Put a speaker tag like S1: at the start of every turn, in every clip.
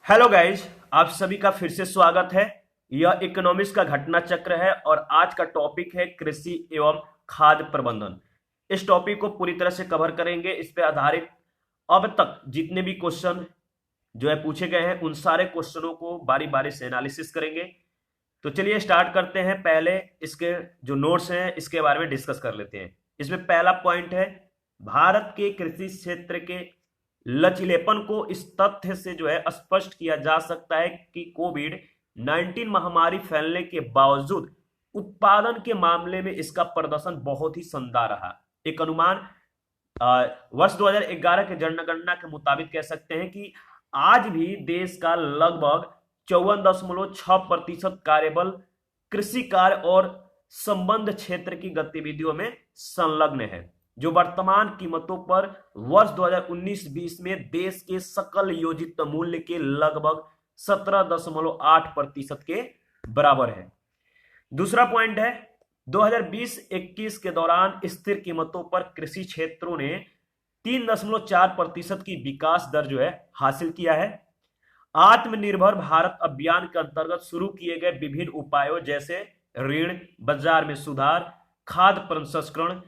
S1: Hello guys, आप सभी का फिर से स्वागत है। यह इकोनॉमिक्स का घटना चक्र है और आज का टॉपिक है कृषि एवं खाद्य प्रबंधन। इस टॉपिक को पूरी तरह से कवर करेंगे। इस पे आधारित अब तक जितने भी क्वेश्चन जो है पूछे गए हैं उन सारे क्वेश्चनों को बारी बारी से एनालिसिस करेंगे। तो चलिए स्टार्ट करते हैं। पहले इसके जो नोट्स हैं इसके बारे में डिस्कस कर लेते हैं। इसमें पहला पॉइंट है, भारत के कृषि क्षेत्र के लचीलेपन को इस तथ्य से जो है स्पष्ट किया जा सकता है कि कोविड 19 महामारी फैलने के बावजूद उत्पादन के मामले में इसका प्रदर्शन बहुत ही शानदार रहा। एक अनुमान वर्ष 2011 के जनगणना के मुताबिक कह सकते हैं कि आज भी देश का लगभग 54.6% कार्यबल कृषि कार्य और संबंध क्षेत्र की गतिविधियों में संलग्न है, जो वर्तमान कीमतों पर वर्ष 2019-20 में देश के सकल योजित मूल्य के लगभग 17.8% के बराबर है। दूसरा पॉइंट है, 2020-21 के दौरान स्थिर कीमतों पर कृषि क्षेत्रों ने 3.4% की विकास दर जो है हासिल किया है। आत्मनिर्भर भारत अभियान के अंतर्गत शुरू किए गए विभिन्न उपायों जैसे ऋण, बाजार में सुधार, खाद्य प्रसंस्करण,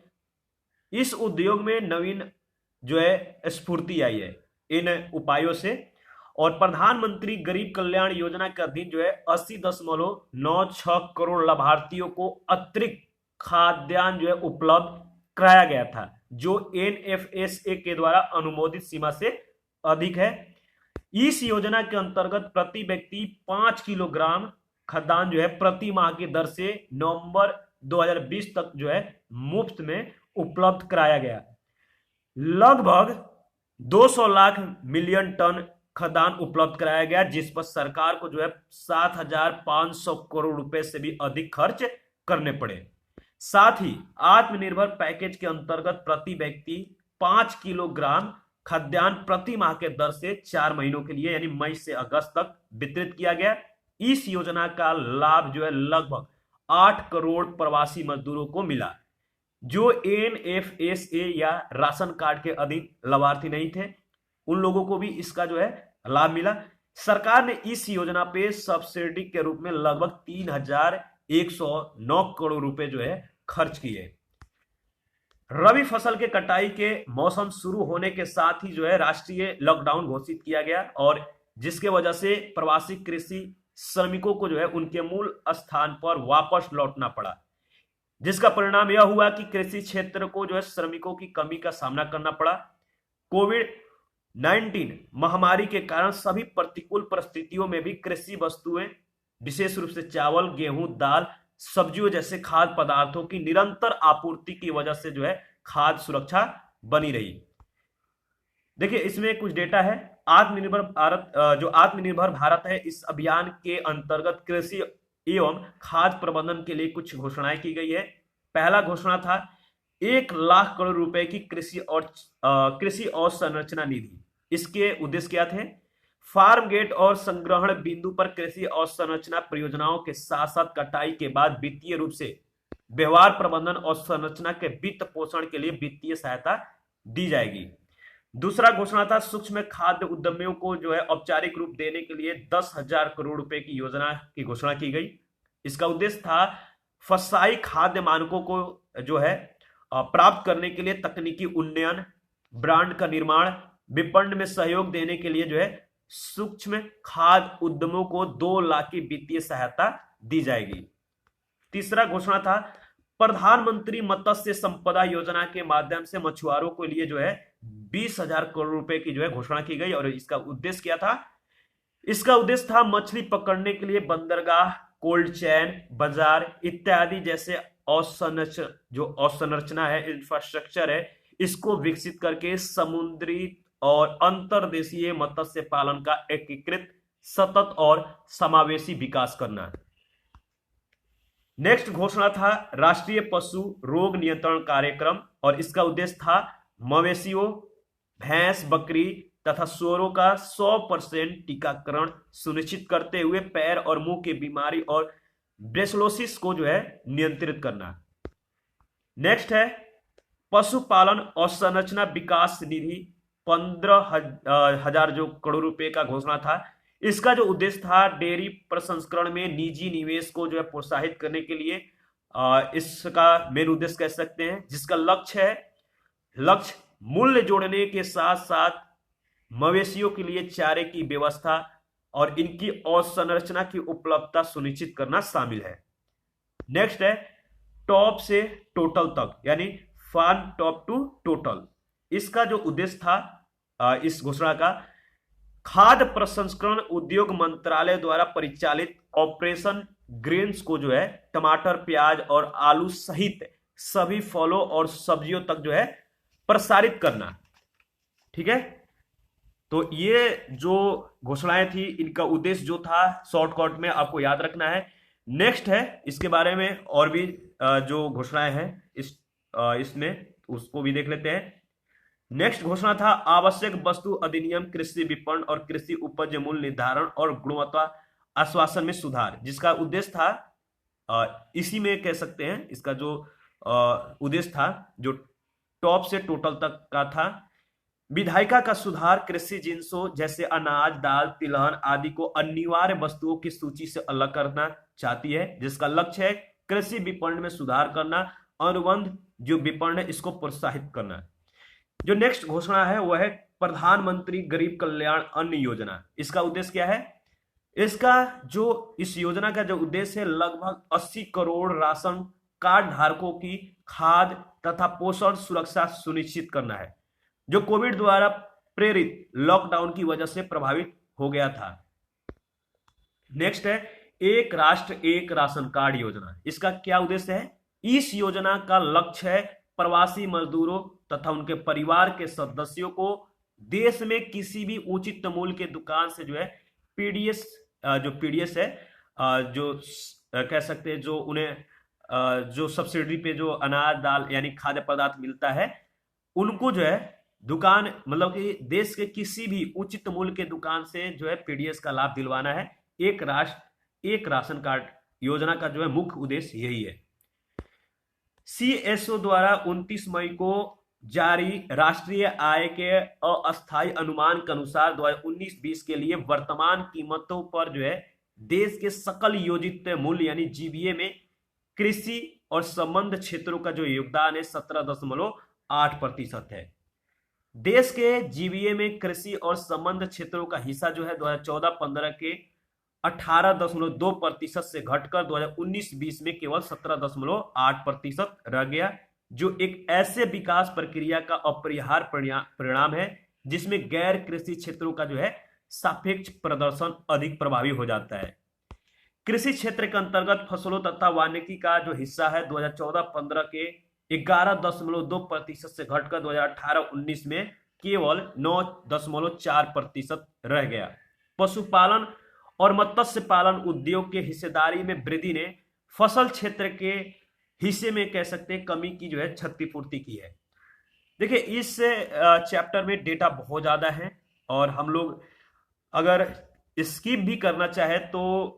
S1: इस उद्योग में नवीन जो है स्फूर्ति आई है इन उपायों से। और प्रधानमंत्री गरीब कल्याण योजना के अधीन जो है 80.96 करोड़ लाभार्थियों को अतिरिक्त खाद्यान्न जो है उपलब्ध कराया गया था, जो एनएफएसए के द्वारा अनुमोदित सीमा से अधिक है। इस योजना के अंतर्गत प्रति व्यक्ति 5 किलोग्राम खाद्यान्न जो है प्रति माह की दर से नवंबर 2020 तक जो है मुफ्त में उपलब्ध कराया गया। लगभग 200 लाख मिलियन टन खाद्यान्न उपलब्ध कराया गया, जिस पर सरकार को जो है 7,500 करोड़ रुपए से भी अधिक खर्च करने पड़े। साथ ही आत्मनिर्भर पैकेज के अंतर्गत प्रति व्यक्ति 5 किलोग्राम खाद्यान्न प्रति माह के दर से 4 महीनों के लिए यानी मई से अगस्त तक वितरित किया गया। इस योजना का लाभ जो है लगभग 8 करोड़ प्रवासी मजदूरों को मिला, जो एनएफएसए या राशन कार्ड के अधीन लाभार्थी नहीं थे। उन लोगों को भी इसका जो है लाभ मिला। सरकार ने इस योजना पे सब्सिडी के रूप में लगभग 3,109 करोड़ रुपए जो है खर्च किए। रबी फसल के कटाई के मौसम शुरू होने के साथ ही जो है राष्ट्रीय लॉकडाउन घोषित किया गया, और जिसके वजह से प्रवासी कृषि श्रमिकों को जो है उनके मूल स्थान पर वापस लौटना पड़ा, जिसका परिणाम यह हुआ कि कृषि क्षेत्र को जो है श्रमिकों की कमी का सामना करना पड़ा। कोविड 19 महामारी के कारण सभी प्रतिकूल परिस्थितियों में भी कृषि वस्तुएं, विशेष रूप से चावल, गेहूं, दाल, सब्जियों जैसे खाद्य पदार्थों की निरंतर आपूर्ति की वजह से जो है खाद्य सुरक्षा बनी रही। देखिए इसमें कुछ डेटा है। आत्मनिर्भर भारत जो आत्मनिर्भर भारत है, इस अभियान के अंतर्गत कृषि एवं खाद्य प्रबंधन के लिए कुछ घोषणाएं की गई है। पहला घोषणा था 1 लाख करोड़ रुपए की कृषि अवसंरचना निधि। इसके उद्देश्य क्या थे? फार्म गेट और संग्रहण बिंदु पर कृषि अवसंरचना परियोजनाओं के साथ साथ कटाई के बाद वित्तीय रूप से व्यवहार प्रबंधन और संरचना के वित्त पोषण के लिए वित्तीय सहायता दी जाएगी। दूसरा घोषणा था सूक्ष्म खाद्य उद्यमियों को जो है औपचारिक रूप देने के लिए 10,000 करोड़ रुपए की योजना की घोषणा की गई। इसका उद्देश्य था फसाई खाद्य मानकों को जो है प्राप्त करने के लिए तकनीकी उन्नयन, ब्रांड का निर्माण, विपणन में सहयोग देने के लिए जो है सूक्ष्म खाद्य उद्यमों को 2 लाख की वित्तीय सहायता दी जाएगी। तीसरा घोषणा था प्रधानमंत्री मत्स्य संपदा योजना के माध्यम से मछुआरों के लिए जो है 20,000 करोड़ रुपए की जो है घोषणा की गई। और इसका उद्देश्य क्या था? इसका उद्देश्य था मछली पकड़ने के लिए बंदरगाह, कोल्ड चेन, बाजार इत्यादि जैसे अवसंरचना है, इंफ्रास्ट्रक्चर है, इसको विकसित करके समुद्री और अंतर्देशीय मत्स्य पालन का एकीकृत, सतत और समावेशी विकास करना। नेक्स्ट घोषणा था राष्ट्रीय पशु रोग नियंत्रण कार्यक्रम, और इसका उद्देश्य था मवेशियों, भैंस, बकरी तथा सूअरों का 100% टीकाकरण सुनिश्चित करते हुए पैर और मुंह की बीमारी और ब्रेसलोसिस को जो है नियंत्रित करना। नेक्स्ट है पशुपालन और संरचना विकास निधि, 15,000 जो करोड़ रुपए का घोषणा था। इसका जो उद्देश्य था डेयरी प्रसंस्करण में निजी निवेश को जो है प्रोत्साहित करने के लिए इसका मेन उद्देश्य कह सकते हैं, जिसका लक्ष्य मूल्य जोड़ने के साथ साथ मवेशियों के लिए चारे की व्यवस्था और इनकी अवसंरचना की उपलब्धता सुनिश्चित करना शामिल है। नेक्स्ट है टॉप से टोटल तक, यानी फार्म टॉप टू टोटल। इसका जो उद्देश्य था इस घोषणा का, खाद्य प्रसंस्करण उद्योग मंत्रालय द्वारा परिचालित ऑपरेशन ग्रेन्स को जो है टमाटर, प्याज और आलू सहित सभी फलों और सब्जियों तक जो है प्रसारित करना। ठीक है, तो ये जो घोषणाएं थी इनका उद्देश्य जो था शॉर्टकट में आपको याद रखना है। नेक्स्ट है इसके बारे में और भी जो घोषणाएं हैं इसमें उसको भी देख लेते हैं। नेक्स्ट घोषणा था आवश्यक वस्तु अधिनियम, कृषि विपणन और कृषि उपज मूल्य निर्धारण और गुणवत्ता आश्वासन में सुधार, जिसका उद्देश्य था इसी में कह सकते हैं इसका जो उद्देश्य था जो टॉप से टोटल तक का था, विधायिका का सुधार कृषि जिन्सों जैसे अनाज, दाल, तिलहन आदि को अनिवार्य वस्तुओं की सूची से अलग करना चाहती है, जिसका लक्ष्य है कृषि विपणन में सुधार करना, अनुबंध जो विपणन है इसको प्रोत्साहित करना। जो नेक्स्ट घोषणा है वह है प्रधानमंत्री गरीब कल्याण अन्न योजना। इसका उद्देश्य क्या है? इस योजना का जो उद्देश्य है लगभग 80 करोड़ राशन कार्ड धारकों की खाद्य तथा पोषण सुरक्षा सुनिश्चित करना है, जो कोविड द्वारा प्रेरित लॉकडाउन की वजह से प्रभावित हो गया था। नेक्स्ट है एक राष्ट्र एक राशन कार्ड योजना। इसका क्या उद्देश्य है? इस योजना का लक्ष्य है प्रवासी मजदूरों तथा उनके परिवार के सदस्यों को देश में किसी भी उचित मूल्य के दुकान से जो है पीडीएस है जो कह सकते हैं जो उन्हें जो सब्सिडी पे जो अनाज, दाल यानी खाद्य पदार्थ मिलता है उनको जो है दुकान मतलब कि देश के किसी भी उचित मूल्य के दुकान से जो है पीडीएस का लाभ दिलवाना है। एक राष्ट्र एक राशन कार्ड योजना का जो है मुख्य उद्देश्य यही है। सीएसओ द्वारा 29 मई को जारी राष्ट्रीय आय के अस्थायी अनुमान के अनुसार 2019-20 के लिए वर्तमान कीमतों पर जो है देश के सकल योजित मूल्य यानी जीबीए में कृषि और संबद्ध क्षेत्रों का जो योगदान है 17.8% है। देश के जीबीए में कृषि और संबद्ध क्षेत्रों का हिस्सा जो है 2014-15 के 18.2% से घटकर 2019-20 में केवल 17.8% रह गया, जो एक ऐसे विकास प्रक्रिया का अपरिहार्य परिणाम है जिसमें गैर कृषि क्षेत्रों का जो है सापेक्ष प्रदर्शन अधिक प्रभावी हो जाता है। कृषि क्षेत्र के अंतर्गत फसलों तथा वानिकी का जो हिस्सा है 2014-15 के 11.2% से घटकर 2018-19 में केवल 9.4% रह गया। पशुपालन और मत्स्य पालन उद्योग के हिस्सेदारी में वृद्धि ने फसल क्षेत्र के हिस्से में कह सकते हैं कमी की जो है क्षतिपूर्ति की है। देखिए इस चैप्टर में डेटा बहुत ज्यादा है और हम लोग अगर स्किप भी करना चाहे तो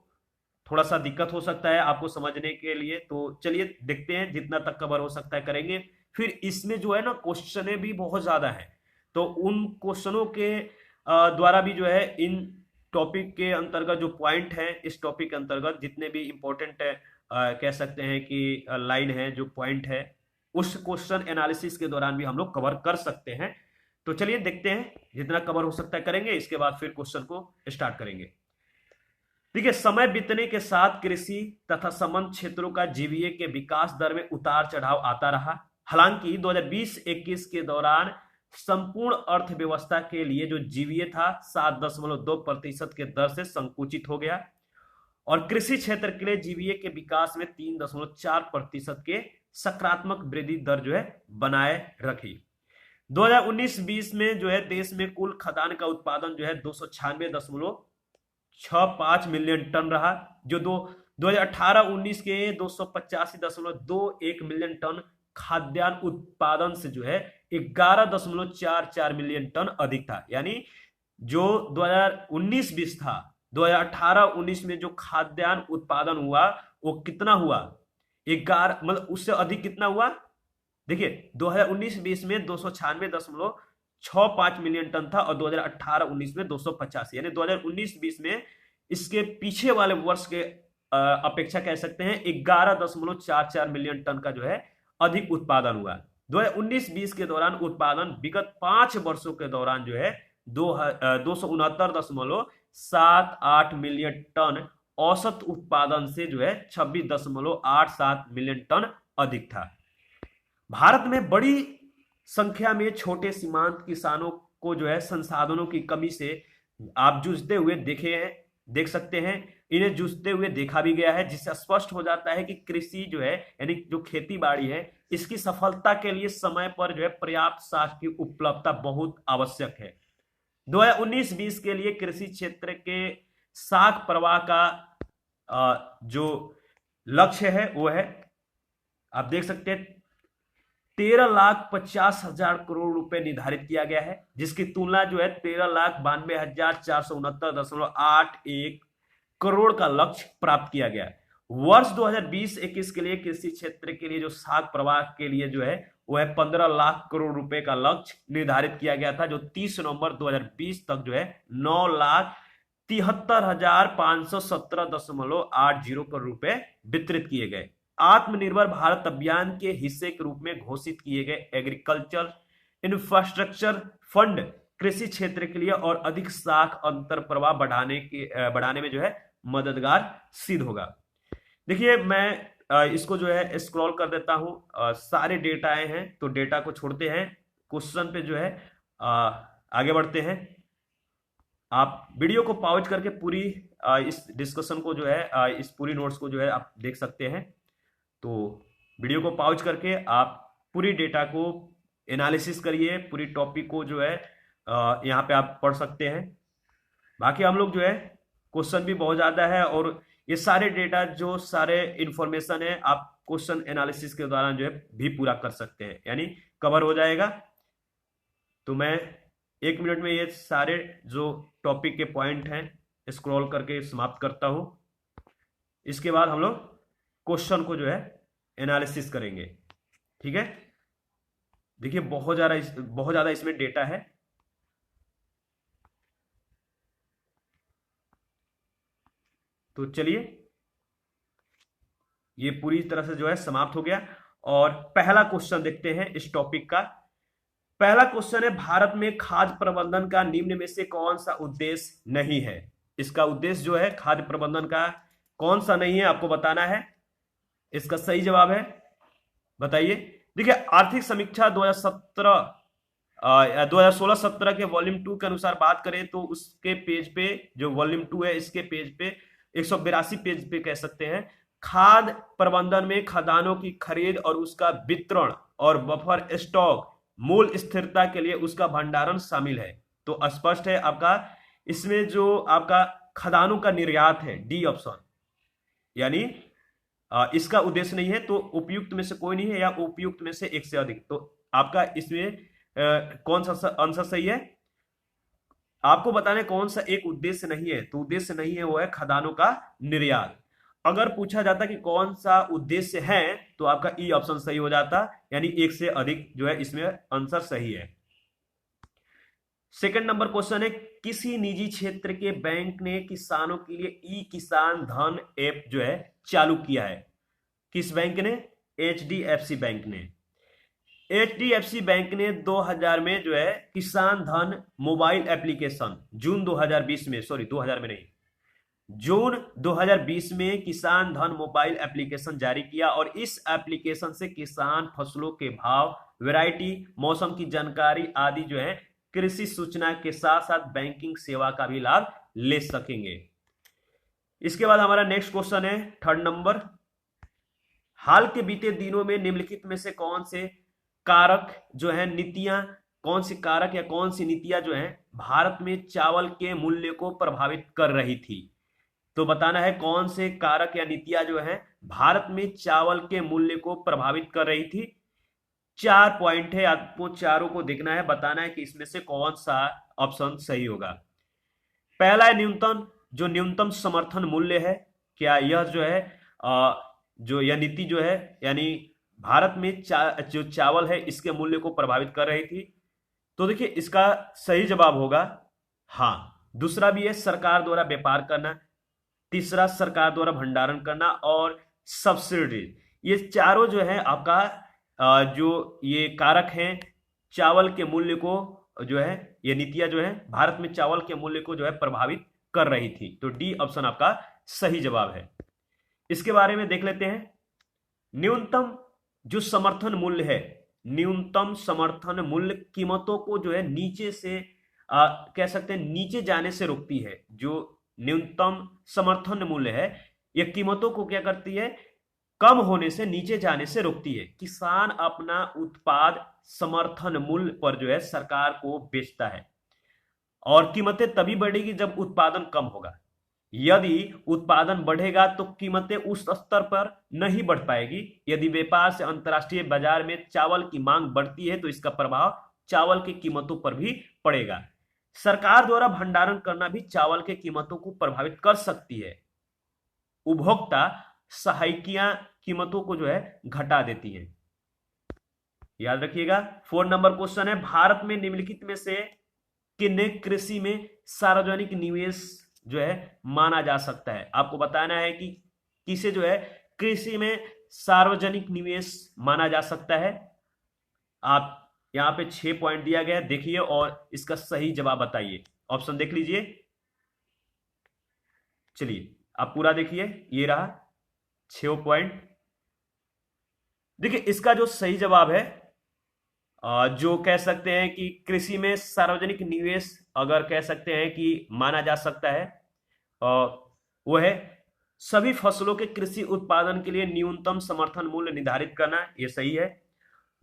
S1: थोड़ा सा दिक्कत हो सकता है आपको समझने के लिए, तो चलिए देखते हैं जितना तक कवर हो सकता है करेंगे। फिर इसमें जो है ना क्वेश्चनें भी बहुत ज्यादा है, तो उन क्वेश्चनों के द्वारा भी जो है इन टॉपिक के अंतर्गत जो पॉइंट है इस टॉपिक के अंतर्गत जितने भी इंपॉर्टेंट है कह सकते हैं कि लाइन है जो पॉइंट है उस क्वेश्चन एनालिसिस के दौरान भी हम लोग कवर कर सकते हैं। तो चलिए देखते हैं जितना कवर हो सकता है करेंगे, इसके बाद फिर क्वेश्चन को स्टार्ट करेंगे। देखिए समय बीतने के साथ कृषि तथा संबद्ध क्षेत्रों का जीबीए के विकास दर में उतार चढ़ाव आता रहा। हालांकि 2020-21 के दौरान संपूर्ण अर्थव्यवस्था के लिए जो जीबीए था 7.2% के दर से संकुचित हो गया और कृषि क्षेत्र के लिए जीबीए के विकास में 3.4% के सकारात्मक वृद्धि दर जो है बनाए रखी। 2019-20 में जो है देश में कुल खाद्यान्न का उत्पादन जो है 296.65 मिलियन टन रहा, जो 2018-19 के 285.21 मिलियन टन खाद्यान्न उत्पादन से जो है 11.44 मिलियन टन अधिक था। यानी जो 2019-20 था 2018-19 में जो खाद्यान्न उत्पादन हुआ वो कितना हुआ 11 मतलब उससे अधिक कितना हुआ। देखिए 2019-20 में 296.65 2.65 मिलियन टन था और 2018-19 में 285, यानी 2019-20 में इसके पीछे वाले वर्ष के अपेक्षा कह सकते हैं 11.44 मिलियन टन का जो है अधिक उत्पादन हुआ। 2019-20 के दौरान उत्पादन विगत 5 वर्षों के दौरान जो है 269.78 मिलियन टन औसत उत्पादन से जो है 26.87 मिलियन टन अधिक था। भारत में बड़ी संख्या में छोटे सीमांत किसानों को जो है संसाधनों की कमी से आप जूझते हुए देख सकते हैं, इन्हें जूझते हुए देखा भी गया है, जिससे स्पष्ट हो जाता है कि कृषि जो है यानी जो खेती बाड़ी है इसकी सफलता के लिए समय पर जो है पर्याप्त साख की उपलब्धता बहुत आवश्यक है। 2019-20 के लिए कृषि क्षेत्र के साख प्रवाह का जो लक्ष्य है वो है, आप देख सकते हैं 13,50,000 करोड़ रुपए निर्धारित किया गया है, जिसकी तुलना जो है 13,92,469.81 करोड़ का लक्ष्य प्राप्त किया गया है। वर्ष 2020-21 के लिए कृषि क्षेत्र के लिए जो साख प्रवाह के लिए जो है वो है 15 लाख करोड़ रुपए का लक्ष्य निर्धारित किया गया था, जो 30 नवंबर 2020 तक जो है 9,73,517.80 करोड़ रुपए वितरित किए गए। आत्मनिर्भर भारत अभियान के हिस्से के रूप में घोषित किए गए एग्रीकल्चर इंफ्रास्ट्रक्चर फंड कृषि क्षेत्र के लिए और अधिक साख अंतर प्रवाह बढ़ाने में जो है मददगार सिद्ध होगा। देखिए मैं इसको जो है स्क्रॉल कर देता हूं, सारे डेटा आए हैं तो डेटा को छोड़ते हैं, क्वेश्चन पे जो है आगे बढ़ते हैं। आप वीडियो को पॉज करके पूरी इस डिस्कशन को जो है इस पूरी नोट्स को जो है आप देख सकते हैं। तो वीडियो को पॉज करके आप पूरी डेटा को एनालिसिस करिए, पूरी टॉपिक को जो है यहाँ पे आप पढ़ सकते हैं। बाकी हम लोग जो है क्वेश्चन भी बहुत ज़्यादा है और ये सारे डेटा जो सारे इंफॉर्मेशन है आप क्वेश्चन एनालिसिस के दौरान जो है भी पूरा कर सकते हैं, यानी कवर हो जाएगा। तो मैं 1 मिनट में ये सारे जो टॉपिक के पॉइंट हैं स्क्रॉल करके समाप्त करता हूँ। इसके बाद हम लोग क्वेश्चन को जो है एनालिसिस करेंगे, ठीक है। देखिए बहुत ज़्यादा इसमें डेटा है। तो चलिए ये पूरी तरह से जो है समाप्त हो गया और पहला क्वेश्चन देखते हैं इस टॉपिक का। पहला क्वेश्चन है, भारत में खाद्य प्रबंधन का निम्न में से कौन सा उद्देश्य नहीं है। इसका उद्देश्य जो है खाद्य प्रबंधन का कौन सा नहीं है आपको बताना है। इसका सही जवाब है, बताइए। देखिए आर्थिक समीक्षा 2016-17 के वॉल्यूम 2 के अनुसार बात करें तो उसके पेज पे जो वॉल्यूम 2 है इसके पेज पे 182 पेज पे कह सकते हैं, खाद्य प्रबंधन में खदानों की खरीद और उसका वितरण और बफर स्टॉक मूल स्थिरता के लिए उसका भंडारण शामिल है। तो स्पष्ट है आपका इसमें जो आपका खदानों का निर्यात है, डी ऑप्शन, यानी इसका उद्देश्य नहीं है। तो उपयुक्त में से कोई नहीं है या उपयुक्त में से एक से अधिक। तो आपका इसमें कौन सा आंसर सही है, आपको बताने कौन सा एक उद्देश्य नहीं है। तो उद्देश्य नहीं है वो है खदानों का निर्यात। अगर पूछा जाता कि कौन सा उद्देश्य है तो आपका ई ऑप्शन सही हो जाता, यानी एक से अधिक जो है इसमें आंसर सही है। सेकंड नंबर क्वेश्चन है, किसी निजी क्षेत्र के बैंक ने किसानों के लिए ई किसान धन ऐप जो है चालू किया है। किस बैंक ने? HDFC बैंक ने। HDFC बैंक ने 2000 में जो है किसान धन मोबाइल एप्लीकेशन जून 2020 में, सॉरी 2000 में नहीं, जून 2020 में किसान धन मोबाइल एप्लीकेशन जारी किया और इस एप्लीकेशन से किसान फसलों के भाव, वैरायटी, मौसम की जानकारी आदि जो है कृषि सूचना के साथ साथ बैंकिंग सेवा का भी लाभ ले सकेंगे। इसके बाद हमारा नेक्स्ट क्वेश्चन है थर्ड नंबर, हाल के बीते दिनों में निम्नलिखित में से कौन से कारक जो है नीतियां, कौन सी कारक या कौन सी नीतियां जो है भारत में चावल के मूल्य को प्रभावित कर रही थी। तो बताना है कौन से कारक या नीतियां जो है भारत में चावल के मूल्य को प्रभावित कर रही थी। 4 पॉइंट है, आपको चारों को देखना है, बताना है कि इसमें से कौन सा ऑप्शन सही होगा। पहला है न्यूनतम समर्थन मूल्य है। क्या यह जो है जो यह नीति जो है यानी भारत में जो चावल है इसके मूल्य को प्रभावित कर रही थी। तो देखिए इसका सही जवाब होगा हाँ। दूसरा भी है सरकार द्वारा व्यापार करना, तीसरा सरकार द्वारा भंडारण करना, और सब्सिडी। ये चारों जो है आपका जो ये कारक हैं चावल के मूल्य को जो है, ये नीतियां जो है भारत में चावल के मूल्य को जो है प्रभावित कर रही थी। तो डी ऑप्शन आपका सही जवाब है। इसके बारे में देख लेते हैं। न्यूनतम जो समर्थन मूल्य है, न्यूनतम समर्थन मूल्य कीमतों को जो है नीचे से कह सकते हैं नीचे जाने से रोकती है। जो न्यूनतम समर्थन मूल्य है यह कीमतों को क्या करती है, कम होने से नीचे जाने से रोकती है। किसान अपना उत्पाद समर्थन मूल्य पर जो है सरकार को बेचता है, और कीमतें तभी बढ़ेगी जब उत्पादन कम होगा। यदि उत्पादन बढ़ेगा तो कीमतें उस स्तर पर नहीं बढ़ पाएगी। यदि व्यापार से अंतर्राष्ट्रीय बाजार में चावल की मांग बढ़ती है तो इसका प्रभाव चावल की कीमतों पर भी पड़ेगा। सरकार द्वारा भंडारण करना भी चावल के कीमतों को प्रभावित कर सकती है। उपभोक्ता सहायिकियां कीमतों को जो है घटा देती हैं। याद रखिएगा। 4 नंबर क्वेश्चन है, भारत में निम्नलिखित में से किन्हें कृषि में सार्वजनिक निवेश जो है माना जा सकता है। आपको बताना है कि किसे जो है कृषि में सार्वजनिक निवेश माना जा सकता है। आप यहां पे 6 पॉइंट दिया गया है, देखिए और इसका सही जवाब बताइए। ऑप्शन देख लीजिए। चलिए आप पूरा देखिए, ये रहा 6 पॉइंट। देखिए इसका जो सही जवाब है, जो कह सकते हैं कि कृषि में सार्वजनिक निवेश अगर कह सकते हैं कि माना जा सकता है, वो है सभी फसलों के कृषि उत्पादन के लिए न्यूनतम समर्थन मूल्य निर्धारित करना, ये सही है।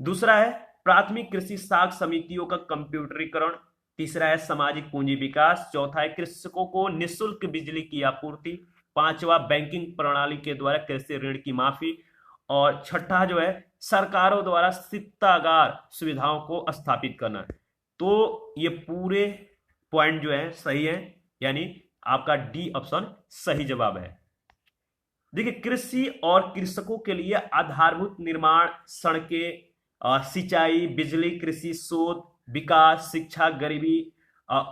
S1: दूसरा है प्राथमिक कृषि साख समितियों का कंप्यूटरीकरण। तीसरा है सामाजिक पूंजी विकास। चौथा है कृषकों को निःशुल्क बिजली की आपूर्ति। पांचवा बैंकिंग प्रणाली के द्वारा कृषि ऋण की माफी। और छठा जो है सरकारों द्वारा शीतागार सुविधाओं को स्थापित करना। तो ये पूरे पॉइंट जो है सही है, यानी आपका डी ऑप्शन सही जवाब है। देखिए कृषि और कृषकों के लिए आधारभूत निर्माण, सड़कें, सिंचाई, बिजली, कृषि शोध विकास, शिक्षा, गरीबी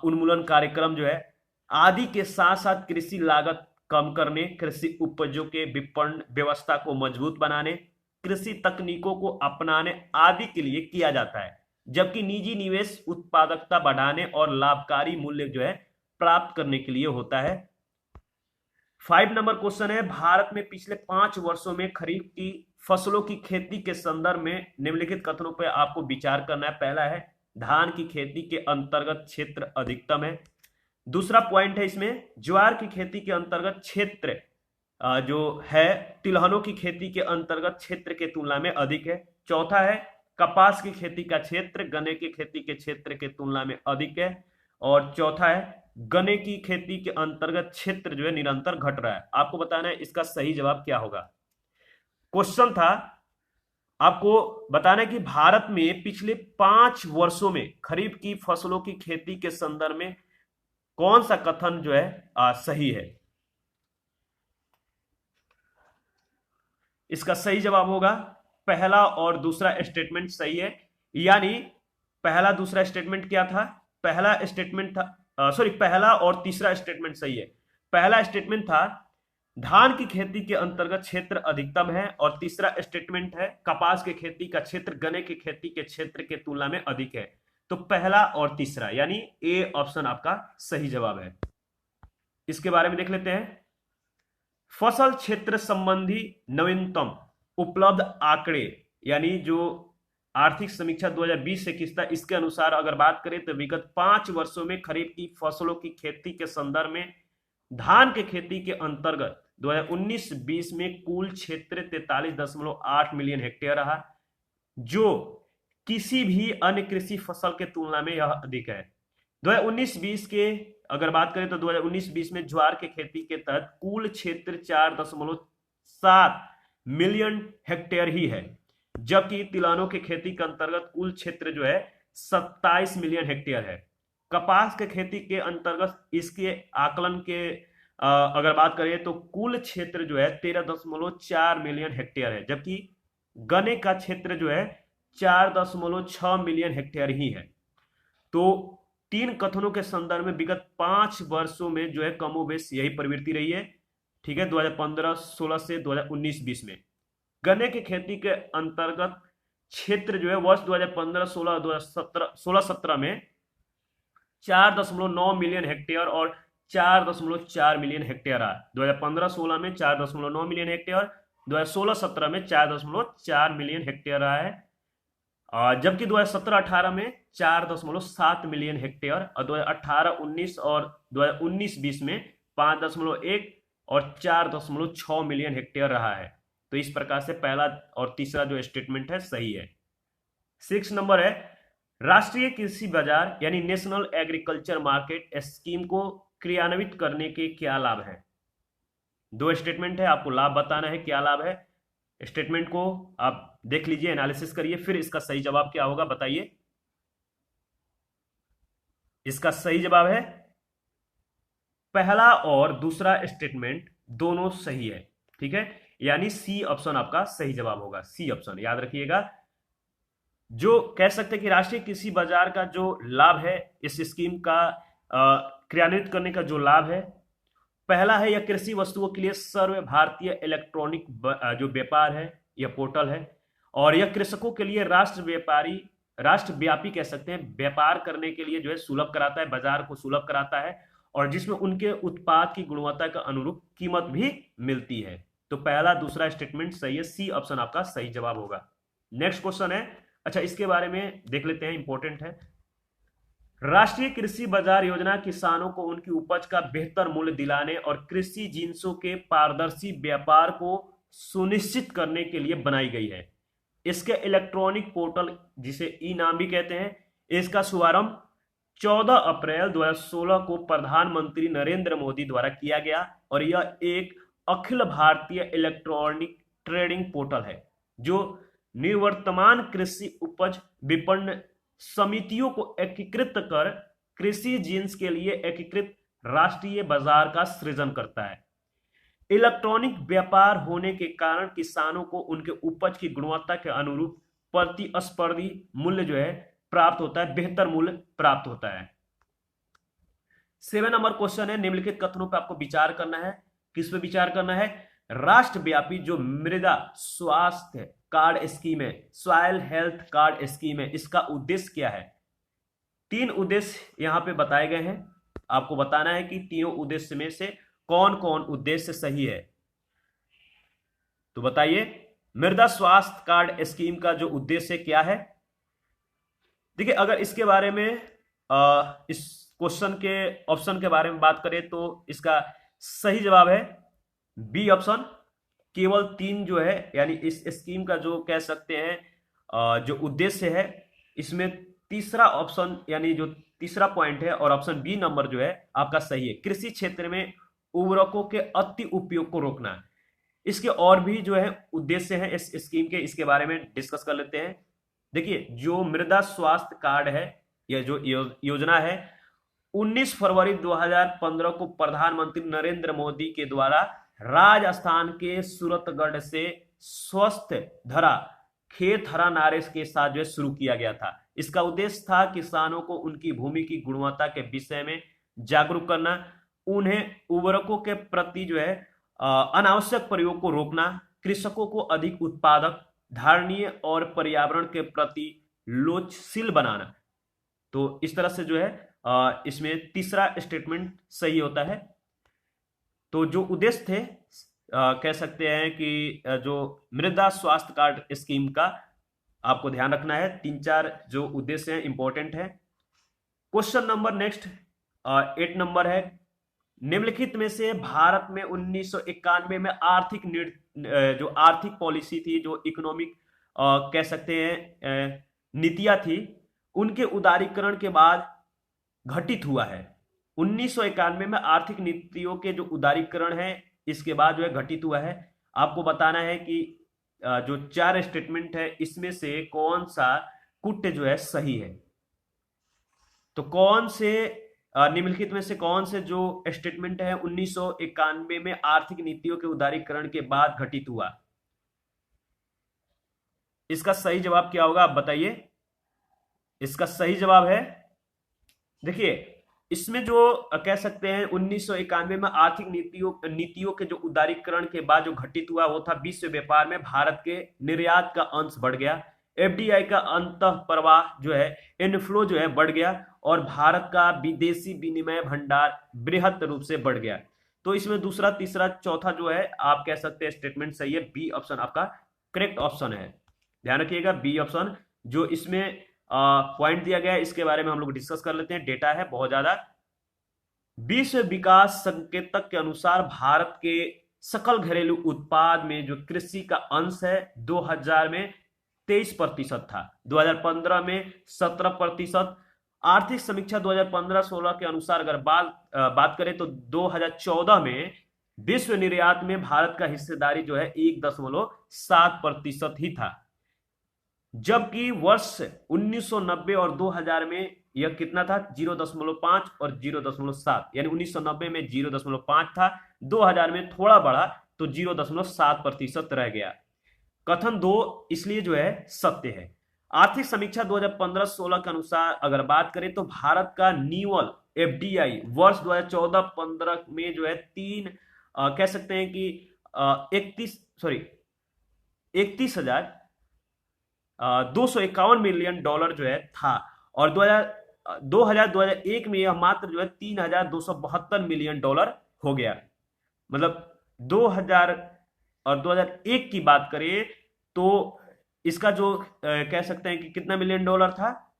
S1: उन्मूलन कार्यक्रम जो है आदि के साथ साथ कृषि लागत कम करने, कृषि उपजों के विपणन व्यवस्था को मजबूत बनाने, कृषि तकनीकों को अपनाने आदि के लिए किया जाता है। जबकि निजी निवेश उत्पादकता बढ़ाने और लाभकारी मूल्य जो है प्राप्त करने के लिए होता है। 5 नंबर क्वेश्चन है, भारत में पिछले 5 वर्षों में खरीफ की फसलों की खेती के संदर्भ में निम्नलिखित कथनों पर आपको विचार करना है। पहला है धान की खेती के अंतर्गत क्षेत्र अधिकतम है। दूसरा पॉइंट है इसमें ज्वार की खेती के अंतर्गत क्षेत्र जो है तिलहनों की खेती के अंतर्गत क्षेत्र के तुलना में अधिक है। चौथा है कपास की खेती का क्षेत्र गन्ने की खेती के क्षेत्र के तुलना में अधिक है। और चौथा है गन्ने की खेती के अंतर्गत क्षेत्र जो है निरंतर घट रहा है। आपको बताना है इसका सही जवाब क्या होगा। क्वेश्चन था आपको बताना है कि भारत में पिछले 5 वर्षों में खरीफ की फसलों की खेती के संदर्भ में कौन सा कथन जो है सही है। इसका सही जवाब होगा पहला और दूसरा स्टेटमेंट सही है। यानी पहला दूसरा स्टेटमेंट क्या था, पहला स्टेटमेंट था पहला और तीसरा स्टेटमेंट सही है। पहला स्टेटमेंट था धान की खेती के अंतर्गत क्षेत्र अधिकतम है, और तीसरा स्टेटमेंट है कपास की खेती का क्षेत्र गन्ने की खेती के क्षेत्र के तुलना में अधिक है। तो पहला और तीसरा यानी ए ऑप्शन आपका सही जवाब है। इसके बारे में देख लेते हैं। फसल क्षेत्र संबंधी नवीनतम उपलब्ध आंकड़े, यानी जो आर्थिक समीक्षा 2020 से किस्ता, इसके अनुसार अगर बात करें तो विगत 5 वर्षों में खरीफ की फसलों की खेती के संदर्भ में धान के खेती के अंतर्गत 2019-20 में कुल क्षेत्र 43.8 मिलियन हेक्टेयर रहा, जो किसी भी अन्य कृषि फसल के तुलना में यह अधिक है। 2019-20 के अगर बात करें तो 2019-20 में ज्वार के खेती के तहत कुल क्षेत्र 4.7 मिलियन हेक्टेयर ही है, जबकि तिलहनों के खेती के अंतर्गत कुल क्षेत्र जो है 27 मिलियन हेक्टेयर है। कपास के खेती के अंतर्गत इसके आकलन के अगर बात करें तो कुल क्षेत्र जो है 13.4 मिलियन हेक्टेयर है, जबकि गन्ने का क्षेत्र जो है 4.6 मिलियन हेक्टेयर ही है। तो तीन कथनों के संदर्भ में विगत 5 वर्षों में जो है कमोबेश यही प्रवृत्ति रही है, ठीक है, 2015-16 से 2019-20 में। गन्ने की खेती के अंतर्गत क्षेत्र जो है वर्ष 2015-16 2017 में 4.9 मिलियन हेक्टेयर और 4.4 मिलियन हेक्टेयर रहा। 2015-16 में 4.9 मिलियन हेक्टेयर, 2016-17 में 4.4 मिलियन हेक्टेयर रहा है, जबकि 2017-18 में 4.7 मिलियन हेक्टेयर और 2018-19 और 2019-20 में 5.1 और 4.6 मिलियन हेक्टेयर रहा है। तो इस प्रकार से पहला और तीसरा जो स्टेटमेंट है सही है। 6 नंबर है, राष्ट्रीय कृषि बाजार यानी नेशनल एग्रीकल्चर मार्केट स्कीम को क्रियान्वित करने के क्या लाभ हैं? दो स्टेटमेंट है, आपको लाभ बताना है, क्या लाभ है। स्टेटमेंट को आप देख लीजिए, एनालिसिस करिए, फिर इसका सही जवाब क्या होगा बताइए। इसका सही जवाब है पहला और दूसरा स्टेटमेंट दोनों सही है, ठीक है, यानी सी ऑप्शन आपका सही जवाब होगा। सी ऑप्शन याद रखिएगा। जो कह सकते हैं कि राष्ट्रीय कृषि बाजार का जो लाभ है, इस स्कीम का क्रियान्वित करने का जो लाभ है, पहला है यह कृषि वस्तुओं के लिए सर्व भारतीय इलेक्ट्रॉनिक जो व्यापार है यह पोर्टल है, और यह कृषकों के लिए राष्ट्रव्यापी कह सकते हैं व्यापार करने के लिए जो है सुलभ कराता है, बाजार को सुलभ कराता है, और जिसमें उनके उत्पाद की गुणवत्ता का अनुरूप कीमत भी मिलती है। तो पहला दूसरा स्टेटमेंट सही है, सी ऑप्शन आपका सही जवाब होगा। नेक्स्ट क्वेश्चन है, अच्छा इसके बारे में देख लेते हैं, इंपॉर्टेंट है। राष्ट्रीय कृषि बाजार योजना किसानों को उनकी उपज का बेहतर मूल्य दिलाने और कृषि जिन्सों के पारदर्शी व्यापार को सुनिश्चित करने के लिए बनाई गई है। इसके इलेक्ट्रॉनिक पोर्टल, जिसे ई नाम भी कहते हैं, इसका शुभारंभ 14 अप्रैल 2016 को प्रधानमंत्री नरेंद्र मोदी द्वारा किया गया, और यह एक Akhil Bharatiya electronic trading portal है जो निवर्तमान कृषि उपज विपणन समितियों को एकीकृत कर कृषि जिन्स के लिए एकीकृत राष्ट्रीय बाजार का सृजन करता है। इलेक्ट्रॉनिक व्यापार होने के कारण किसानों को उनके उपज की गुणवत्ता के अनुरूप प्रतिस्पर्धी मूल्य जो है प्राप्त होता है, बेहतर मूल्य प्राप्त होता है। 7 नंबर क्वेश्चन है, निम्नलिखित कथनों पर आपको विचार करना है। किस पे विचार करना है? राष्ट्रव्यापी जो मृदा स्वास्थ्य कार्ड स्कीम है, सॉइल हेल्थ कार्ड स्कीम है, इसका उद्देश्य क्या है? 3 उद्देश्य यहां पे बताए गए हैं, आपको बताना है कि तीनों उद्देश्य में से कौन कौन उद्देश्य सही है। तो बताइए, मृदा स्वास्थ्य कार्ड स्कीम का जो उद्देश्य क्या है? देखिए, अगर इसके बारे में इस क्वेश्चन के ऑप्शन के बारे में बात करें तो इसका सही जवाब है बी ऑप्शन। केवल 3 जो है, यानी इस स्कीम का जो कह सकते हैं जो उद्देश्य है, इसमें तीसरा ऑप्शन यानी जो तीसरा पॉइंट है और ऑप्शन बी नंबर जो है आपका सही है। कृषि क्षेत्र में उर्वरकों के अति उपयोग को रोकना। इसके और भी जो है उद्देश्य हैं इस स्कीम के, इसके बारे में डिस्कस कर लेते हैं। देखिए, जो मृदा स्वास्थ्य कार्ड है, यह जो योजना है 19 फरवरी 2015 को प्रधानमंत्री नरेंद्र मोदी के द्वारा राजस्थान के सूरतगढ़ से स्वस्थ धरा खेत हरा नारे के साथ जो है शुरू किया गया था। इसका उद्देश्य था किसानों को उनकी भूमि की गुणवत्ता के विषय में जागरूक करना, उन्हें उर्वरकों के प्रति जो है अनावश्यक प्रयोग को रोकना, कृषकों को अधिक उत्पादक, धारणीय और पर्यावरण के प्रति लोचशील बनाना। तो इस तरह से जो है इसमें तीसरा स्टेटमेंट सही होता है। तो जो उद्देश्य थे कह सकते हैं कि जो मृदा स्वास्थ्य कार्ड स्कीम का आपको ध्यान रखना है, 3-4 जो उद्देश्य हैं इंपॉर्टेंट है। क्वेश्चन नंबर नेक्स्ट 8 नंबर है, निम्नलिखित में से भारत में 1991 में जो आर्थिक पॉलिसी थी, जो इकोनॉमिक कह सकते हैं नीतियां थी, उनके उदारीकरण के बाद घटित हुआ है। 1991 में आर्थिक नीतियों के जो उदारीकरण है, इसके बाद जो है घटित हुआ है। आपको बताना है कि जो 4 स्टेटमेंट है, इसमें से कौन सा कुट जो है सही है। तो कौन से निम्नलिखित में से कौन से जो स्टेटमेंट है 1991 में आर्थिक नीतियों के उदारीकरण के बाद घटित हुआ? इसका सही जवाब क्या होगा आप बताइए। इसका सही जवाब है देखिए, इसमें जो कह सकते हैं 1991 में आर्थिक नीतियों के जो उदारीकरण के बाद जो घटित हुआ वो था विश्व व्यापार में भारत के निर्यात का अंश बढ़ गया, एफडीआई का अंतः प्रवाह जो है, इनफ्लो जो है बढ़ गया, और भारत का विदेशी विनिमय भंडार बृहद रूप से बढ़ गया। तो इसमें दूसरा, तीसरा, चौथा जो है आप कह सकते हैं स्टेटमेंट सही है, बी ऑप्शन आपका करेक्ट ऑप्शन है। ध्यान रखिएगा, बी ऑप्शन जो इसमें पॉइंट दिया गया है इसके बारे में हम लोग डिस्कस कर लेते हैं। डेटा है बहुत ज्यादा। विश्व विकास संकेतक के अनुसार भारत के सकल घरेलू उत्पाद में जो कृषि का अंश है 2000 में 23% था, 2015 में 17%। आर्थिक समीक्षा 2015-16 के अनुसार अगर बात करें तो 2014 में विश्व निर्यात में भारत का हिस्सेदारी जो है 1.7% ही था, जबकि वर्ष 1990 और 2000 में यह कितना था, 0.5 और 0.7, यानी 1990 में 0.5 था, 2000 में थोड़ा बढ़ा तो 0.7% रह गया। कथन 2 इसलिए जो है सत्य है। आर्थिक समीक्षा 2015-16 के अनुसार अगर बात करें तो भारत का न्यूअल एफडीआई वर्ष 2014-15 में जो है कह सकते हैं कि 31,251 मिलियन डॉलर जो है था, और 2001 में यह मात्र जो है 3,272 मिलियन डॉलर हो गया। मतलब 2000 और 2001 की बात करें तो इसका जो कह सकते हैं कि कितना मिलियन डॉलर था।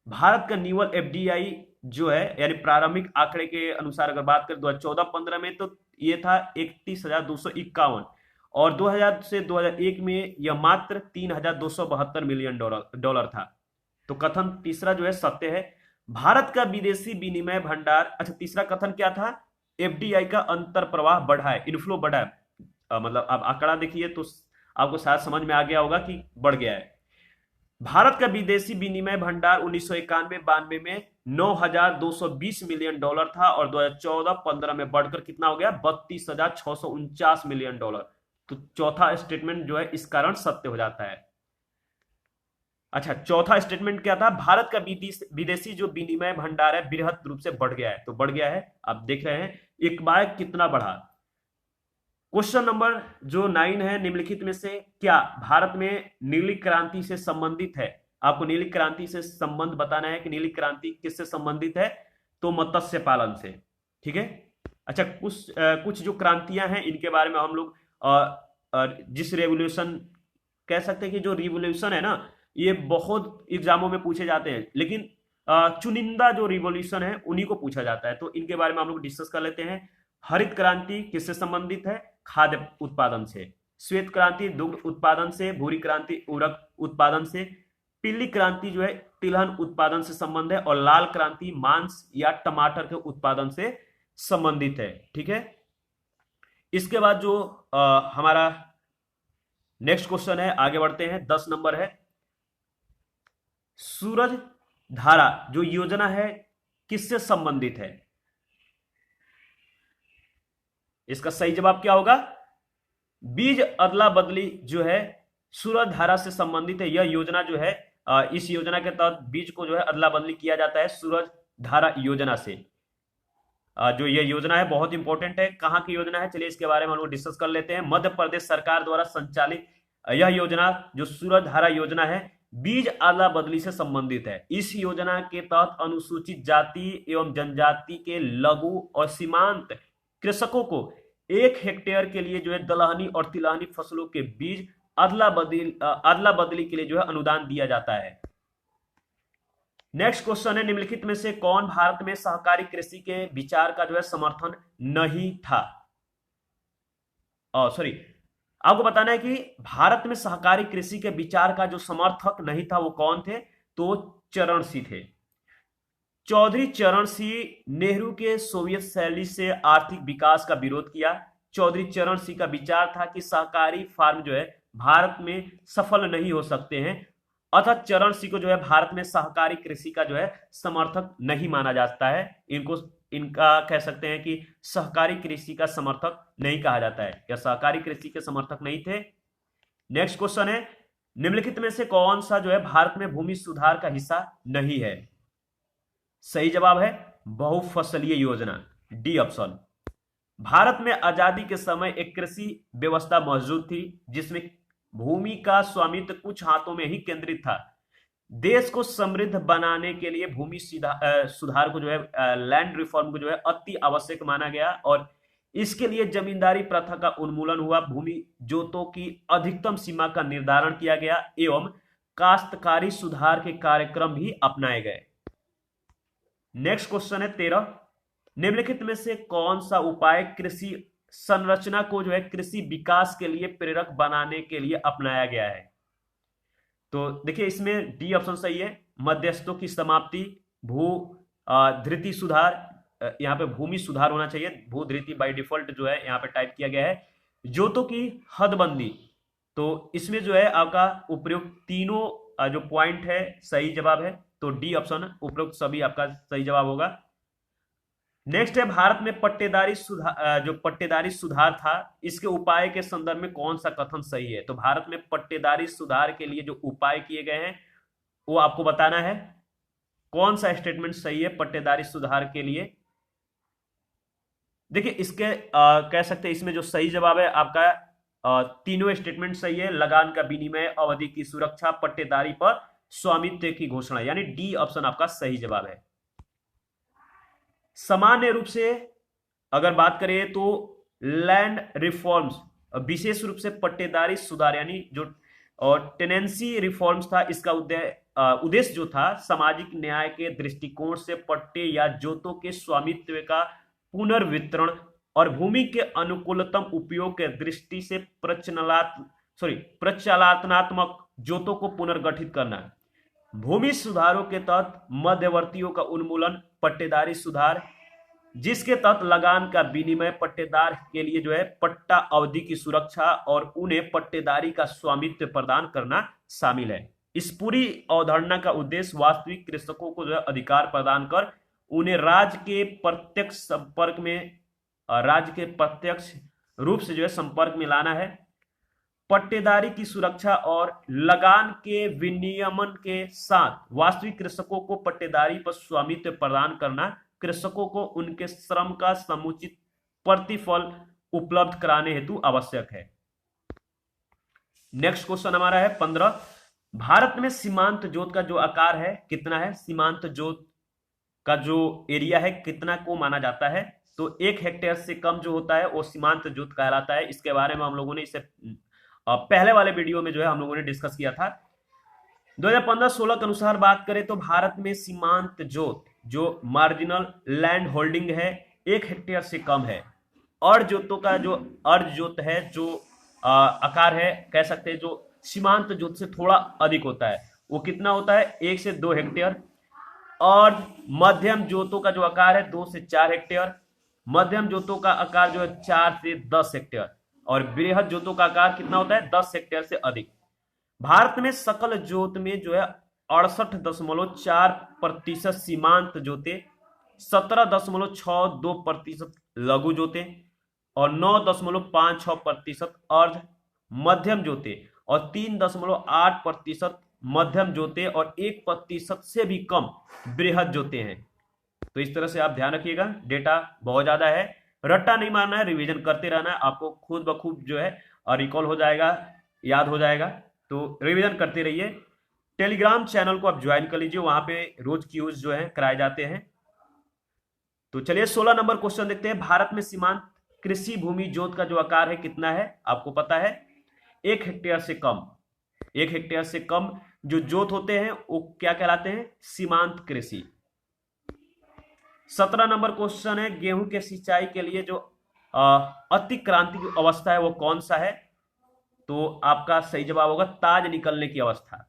S1: भारत का न्यूअल एफडीआई जो है, यानी प्रारंभिक आंकड़े के अनुसार अगर बात करें 2014-15 में तो ये था 31,251, और 2000 से 2001 में यह मात्र 3,272 मिलियन डॉलर था। तो कथन तीसरा जो है सत्य है। भारत का विदेशी विनिमय भंडार, अच्छा तीसरा कथन क्या था, एफडीआई का अंतर प्रवाह बढ़ा है, इनफ्लो बढ़ा है। मतलब आप आंकड़ा देखिए तो आपको शायद समझ में आ गया होगा कि बढ़ गया है। भारत का विदेशी विनिमय भंडार 1991-92 में 9,220 मिलियन डॉलर था, और 2014-15 में बढ़कर कितना हो गया, 32,649 मिलियन डॉलर। तो चौथा स्टेटमेंट जो है इस कारण सत्य हो जाता है। अच्छा, चौथा स्टेटमेंट क्या था, भारत का विदेशी जो विनिमय भंडार है बृहद रूप से बढ़ गया है। तो बढ़ गया है, आप देख रहे हैं एक बार कितना बढ़ा। क्वेश्चन नंबर जो 9 है, निम्नलिखित में से क्या भारत में नीली क्रांति से संबंधित है। आपको नीली क्रांति से संबंध बताना है कि नीली क्रांति किससे संबंधित है, तो मत्स्य पालन से। ठीक है। अच्छा, कुछ जो क्रांतियां हैं इनके बारे में हम लोग जिस रेवोल्यूशन कह सकते हैं कि जो रिवोल्यूशन है ना, ये बहुत एग्जामों में पूछे जाते हैं, लेकिन चुनिंदा जो रिवोल्यूशन है उन्हीं को पूछा जाता है। तो इनके बारे में हम लोग डिस्कस कर लेते हैं। हरित क्रांति किससे संबंधित है, खाद्य उत्पादन से। श्वेत क्रांति दुग्ध उत्पादन से। भूरी क्रांति उर्वरक उत्पादन से। पीली क्रांति जो है तिलहन उत्पादन से संबंध है, और लाल क्रांति मांस या टमाटर के उत्पादन से संबंधित है। ठीक है। इसके बाद जो हमारा नेक्स्ट क्वेश्चन है, आगे बढ़ते हैं। 10 नंबर है, सूरज धारा जो योजना है किससे संबंधित है। इसका सही जवाब क्या होगा, बीज अदला बदली जो है सूरज धारा से संबंधित है। यह योजना जो है इस योजना के तहत बीज को जो है अदला बदली किया जाता है सूरज धारा योजना से। जो यह योजना है बहुत इंपॉर्टेंट है। कहां की योजना है, चलिए इसके बारे में हम लोग डिस्कस कर लेते हैं। मध्य प्रदेश सरकार द्वारा संचालित यह योजना जो सूरज धारा योजना है बीज अदला बदली से संबंधित है। इस योजना के तहत अनुसूचित जाति एवं जनजाति के लघु और सीमांत कृषकों को 1 हेक्टेयर के लिए जो है दलहनी और तिलहनी फसलों के बीज अदला बदली के लिए जो है अनुदान दिया जाता है। नेक्स्ट क्वेश्चन है, निम्नलिखित में से कौन भारत में सहकारी कृषि के विचार का जो है समर्थन नहीं था। सॉरी, आपको बताना है कि भारत में सहकारी कृषि के विचार का जो समर्थक नहीं था वो कौन थे, तो चरण सिंह थे। चौधरी चरण सिंह नेहरू के सोवियत शैली से आर्थिक विकास का विरोध किया। चौधरी चरण सिंह का विचार था कि सहकारी फार्म जो है भारत में सफल नहीं हो सकते हैं, अतः चरण सिंह को जो है भारत में सहकारी कृषि का जो है समर्थक नहीं माना जाता है। इनका कह सकते हैं कि सहकारी कृषि का समर्थक नहीं कहा जाता है, या सहकारी कृषि के समर्थक नहीं थे। नेक्स्ट क्वेश्चन है, निम्नलिखित में से कौन सा जो है भारत में भूमि सुधार का हिस्सा नहीं है। सही जवाब है बहुफसलीय योजना, डी ऑप्शन। भारत में आजादी के समय एक कृषि व्यवस्था मौजूद थी जिसमें भूमि का स्वामित्व कुछ हाथों में ही केंद्रित था। देश को समृद्ध बनाने के लिए भूमि सुधार को जो है लैंड रिफॉर्म को जो है अति आवश्यक माना गया और इसके लिए जमींदारी प्रथा का उन्मूलन हुआ, भूमि जोतों की अधिकतम सीमा का निर्धारण किया गया एवं काश्तकारी सुधार के कार्यक्रम भी अपनाए गए। नेक्स्ट क्वेश्चन है 13, निम्नलिखित में से कौन सा उपाय कृषि संरचना को जो है कृषि विकास के लिए प्रेरक बनाने के लिए अपनाया गया है? तो देखिए इसमें डी ऑप्शन सही है, मध्यस्थों की समाप्ति, भू धृति सुधार, यहाँ पे भूमि सुधार होना चाहिए, भू धृति बाय डिफॉल्ट जो है यहाँ पे टाइप किया गया है, जोतों की हदबंदी, तो इसमें जो है आपका उपयुक्त तीनों जो पॉइंट है सही जवाब है, तो डी ऑप्शन उपयुक्त सभी आपका सही जवाब होगा। नेक्स्ट है भारत में पट्टेदारी सुधार, जो पट्टेदारी सुधार था इसके उपाय के संदर्भ में कौन सा कथन सही है? तो भारत में पट्टेदारी सुधार के लिए जो उपाय किए गए हैं वो आपको बताना है, कौन सा स्टेटमेंट सही है पट्टेदारी सुधार के लिए। देखिए इसके कह सकते हैं इसमें जो सही जवाब है आपका तीनों स्टेटमेंट सही है, लगान का विनिमय, अवधि की सुरक्षा, पट्टेदारी पर स्वामित्व की घोषणा, यानी डी ऑप्शन आपका सही जवाब है। सामान्य रूप से अगर बात करें तो लैंड रिफॉर्म्स, विशेष रूप से पट्टेदारी सुधार यानी जो टेनेंसी रिफॉर्म्स था, इसका उद्देश्य जो था सामाजिक न्याय के दृष्टिकोण से पट्टे या जोतों के स्वामित्व का पुनर्वितरण और भूमि के अनुकूलतम उपयोग के दृष्टि से प्रचालनात्मक जोतों को पुनर्गठित करना, भूमि सुधारों के तहत मध्यवर्तियों का उन्मूलन, पट्टेदारी सुधार जिसके तहत लगान का विनिमय, पट्टेदार के लिए जो है पट्टा अवधि की सुरक्षा और उन्हें पट्टेदारी का स्वामित्व प्रदान करना शामिल है। इस पूरी अवधारणा का उद्देश्य वास्तविक कृषकों को जो है अधिकार प्रदान कर उन्हें राज्य के प्रत्यक्ष रूप से जो है संपर्क में लाना है। पट्टेदारी की सुरक्षा और लगान के विनियमन के साथ वास्तविक कृषकों को पट्टेदारी पर स्वामित्व प्रदान करना कृषकों को उनके श्रम का समुचित प्रतिफल उपलब्ध कराने हेतु आवश्यक है। नेक्स्ट क्वेश्चन हमारा है 15, भारत में सीमांत जोत का जो आकार है कितना है? सीमांत जोत का जो एरिया है कितना को माना जाता है? तो 1 हेक्टेयर से कम जो होता है वो सीमांत जोत कहलाता है। इसके बारे में हम लोगों ने इसे पहले वाले वीडियो में जो है हम लोगों ने डिस्कस किया था। 2015-16 के अनुसार बात करें तो भारत में सीमांत जोत जो मार्जिनल लैंड होल्डिंग है 1 हेक्टेयर से कम है, और जोतों का जो अर्ध जोत है जो आकार है कह सकते हैं जो सीमांत जोत से थोड़ा अधिक होता है, वो कितना होता है? 1 से 2 हेक्टेयर। और मध्यम जोतों का जो आकार है 2 से 4 हेक्टेयर, मध्यम जोतों का आकार जो है 4 से 10 हेक्टेयर, और बृहद जोतों का आकार कितना होता है? 10 हेक्टेयर से अधिक। भारत में सकल जोत में जो है 68.4% सीमांत जोते, 17.62% लघु जोते और 9.56% अर्ध मध्यम जोते और 3.8% मध्यम जोते और 1% से भी कम बृहद जोते हैं। तो इस तरह से आप ध्यान रखिएगा, डेटा बहुत ज्यादा है, रट्टा नहीं मारना है, रिवीजन करते रहना है, आपको खुद ब खुद जो है रिकॉल हो जाएगा, याद हो जाएगा, तो रिवीजन करते रहिए। टेलीग्राम चैनल को आप ज्वाइन कर लीजिए, वहां पे रोज क्यूज जो है कराए जाते हैं। तो चलिए 16 नंबर क्वेश्चन देखते हैं। भारत में सीमांत कृषि भूमि जोत का जो आकार है कितना है? आपको पता है 1 हेक्टेयर से कम। 1 हेक्टेयर से कम जो जोत होते हैं वो क्या कहलाते हैं? सीमांत कृषि। 17 नंबर क्वेश्चन है, गेहूं के सिंचाई के लिए जो अतिक्रांतिक अवस्था है वो कौन सा है? तो आपका सही जवाब होगा ताज निकलने की अवस्था।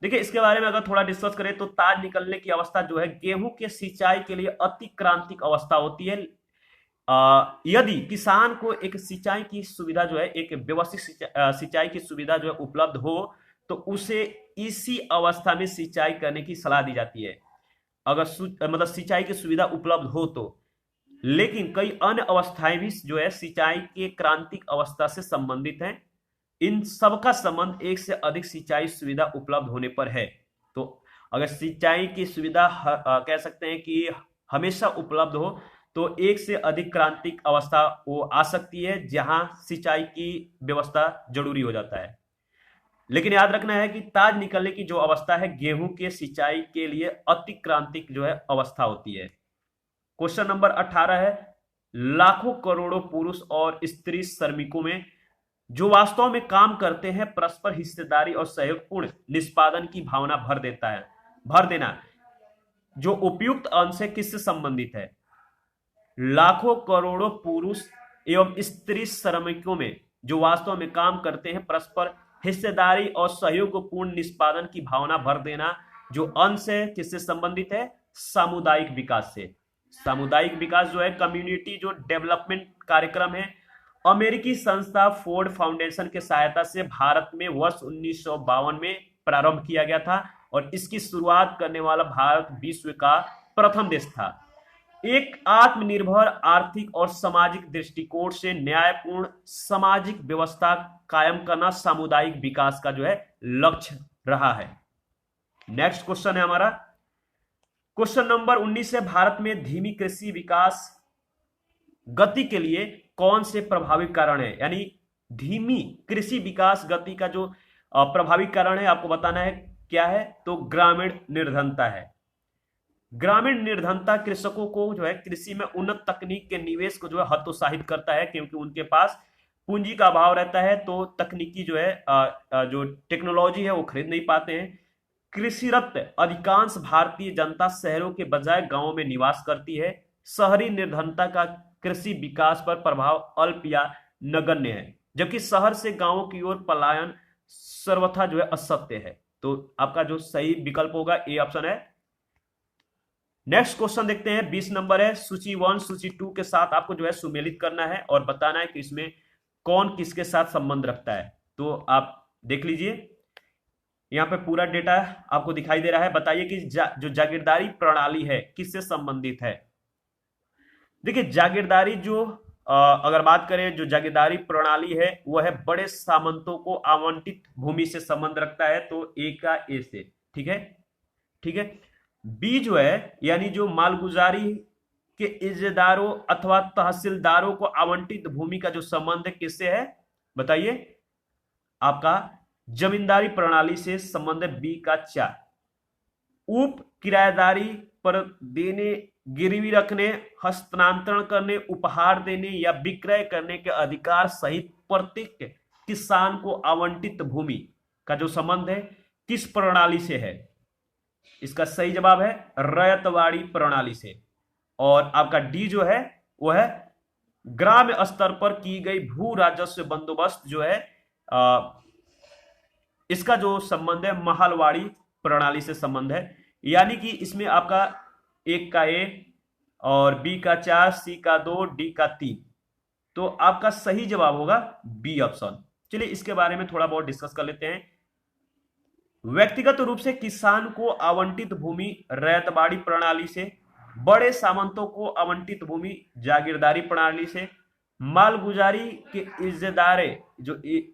S1: देखिए इसके बारे में अगर थोड़ा डिस्कस करें तो ताज निकलने की अवस्था जो है गेहूं के सिंचाई के लिए अतिक्रांतिक अवस्था होती है। यदि किसान को एक सिंचाई की सुविधा जो है, एक व्यवस्थित सिंचाई की सुविधा जो है उपलब्ध हो तो उसे इसी अवस्था में सिंचाई करने की सलाह दी जाती है, अगर मतलब सिंचाई की सुविधा उपलब्ध हो तो। लेकिन कई अन्य अवस्थाएं भी जो है सिंचाई के क्रांतिक अवस्था से संबंधित हैं। इन सबका संबंध एक से अधिक सिंचाई सुविधा उपलब्ध होने पर है। तो अगर सिंचाई की सुविधा कह सकते हैं कि हमेशा उपलब्ध हो तो एक से अधिक क्रांतिक अवस्था वो आ सकती है जहां सिंचाई की व्यवस्था जरूरी हो जाता है। लेकिन याद रखना है कि ताज निकलने की जो अवस्था है गेहूं के सिंचाई के लिए अतिक्रांतिक जो है अवस्था होती है। क्वेश्चन नंबर 18 है, लाखों करोड़ों पुरुष और स्त्री श्रमिकों में जो वास्तव में काम करते हैं परस्पर हिस्सेदारी और सहयोगपूर्ण निष्पादन की भावना भर देना जो उपयुक्त अंश है किससे संबंधित है? लाखों करोड़ों पुरुष एवं स्त्री श्रमिकों में जो वास्तव में काम करते हैं परस्पर हिस्सेदारी और सहयोगपूर्ण निष्पादन की भावना भर देना जो अंश है किससे संबंधित है? सामुदायिक विकास से। सामुदायिक विकास जो है कम्युनिटी जो डेवलपमेंट कार्यक्रम है अमेरिकी संस्था फोर्ड फाउंडेशन के सहायता से भारत में वर्ष 1952 में प्रारंभ किया गया था और इसकी शुरुआत करने वाला भारत विश्व का प्रथम देश था। एक आत्मनिर्भर आर्थिक और सामाजिक दृष्टिकोण से न्यायपूर्ण सामाजिक व्यवस्था कायम करना सामुदायिक विकास का जो है लक्ष्य रहा है। नेक्स्ट क्वेश्चन है हमारा क्वेश्चन नंबर 19 है, भारत में धीमी कृषि विकास गति के लिए कौन से प्रभावी कारण है? यानी धीमी कृषि विकास गति का जो प्रभावी कारण है आपको बताना है क्या है? तो ग्रामीण निर्धनता है। ग्रामीण निर्धनता कृषकों को जो है कृषि में उन्नत तकनीक के निवेश को जो है हतोत्साहित करता है क्योंकि उनके पास पूंजी का अभाव रहता है तो तकनीकी जो है जो टेक्नोलॉजी है वो खरीद नहीं पाते हैं। कृषिरत अधिकांश भारतीय जनता शहरों के बजाय गांवों में निवास करती है। शहरी निर्धनता का कृषि विकास पर प्रभाव अल्प या नगण्य है जबकि शहर से गांवों की ओर पलायन सर्वथा जो है असत्य है। तो आपका जो सही विकल्प होगा ए ऑप्शन है। नेक्स्ट क्वेश्चन देखते हैं 20 नंबर है, सूची 1 सूची 2 के साथ आपको जो है सुमेलित करना है और बताना है कि इसमें कौन किसके साथ संबंध रखता है। तो आप देख लीजिए यहाँ पे पूरा डेटा आपको दिखाई दे रहा है। बताइए कि जो जागीरदारी प्रणाली है किससे संबंधित है? देखिए जागीरदारी जो अगर बात करें जो जागीरदारी प्रणाली है वह है बड़े सामंतों को आवंटित भूमि से संबंध रखता है तो ए का ए से। ठीक है, ठीक है। बी जो है यानी जो मालगुजारी के इज्जतदारों अथवा तहसीलदारों को आवंटित भूमि का जो संबंध है किससे है? बताइए, आपका जमींदारी प्रणाली से संबंध है बी का 4। उप किराएदारी पर देने, गिरवी रखने, हस्तांतरण करने, उपहार देने या विक्रय करने के अधिकार सहित प्रत्येक किसान को आवंटित भूमि का जो संबंध है किस प्रणाली से है? इसका सही जवाब है रैयतवाड़ी प्रणाली से। और आपका डी जो है वो है ग्राम स्तर पर की गई भू राजस्व बंदोबस्त जो है इसका जो संबंध है महलवाड़ी प्रणाली से संबंध है। यानी कि इसमें आपका एक का ए और बी का 4, सी का 2, डी का 3। तो आपका सही जवाब होगा बी ऑप्शन। चलिए इसके बारे में थोड़ा बहुत डिस्कस कर लेते हैं। व्यक्तिगत रूप से किसान को आवंटित भूमि रैयतवाड़ी प्रणाली से, बड़े सामंतों को आवंटित भूमि जागीरदारी प्रणाली से, मालगुजारी के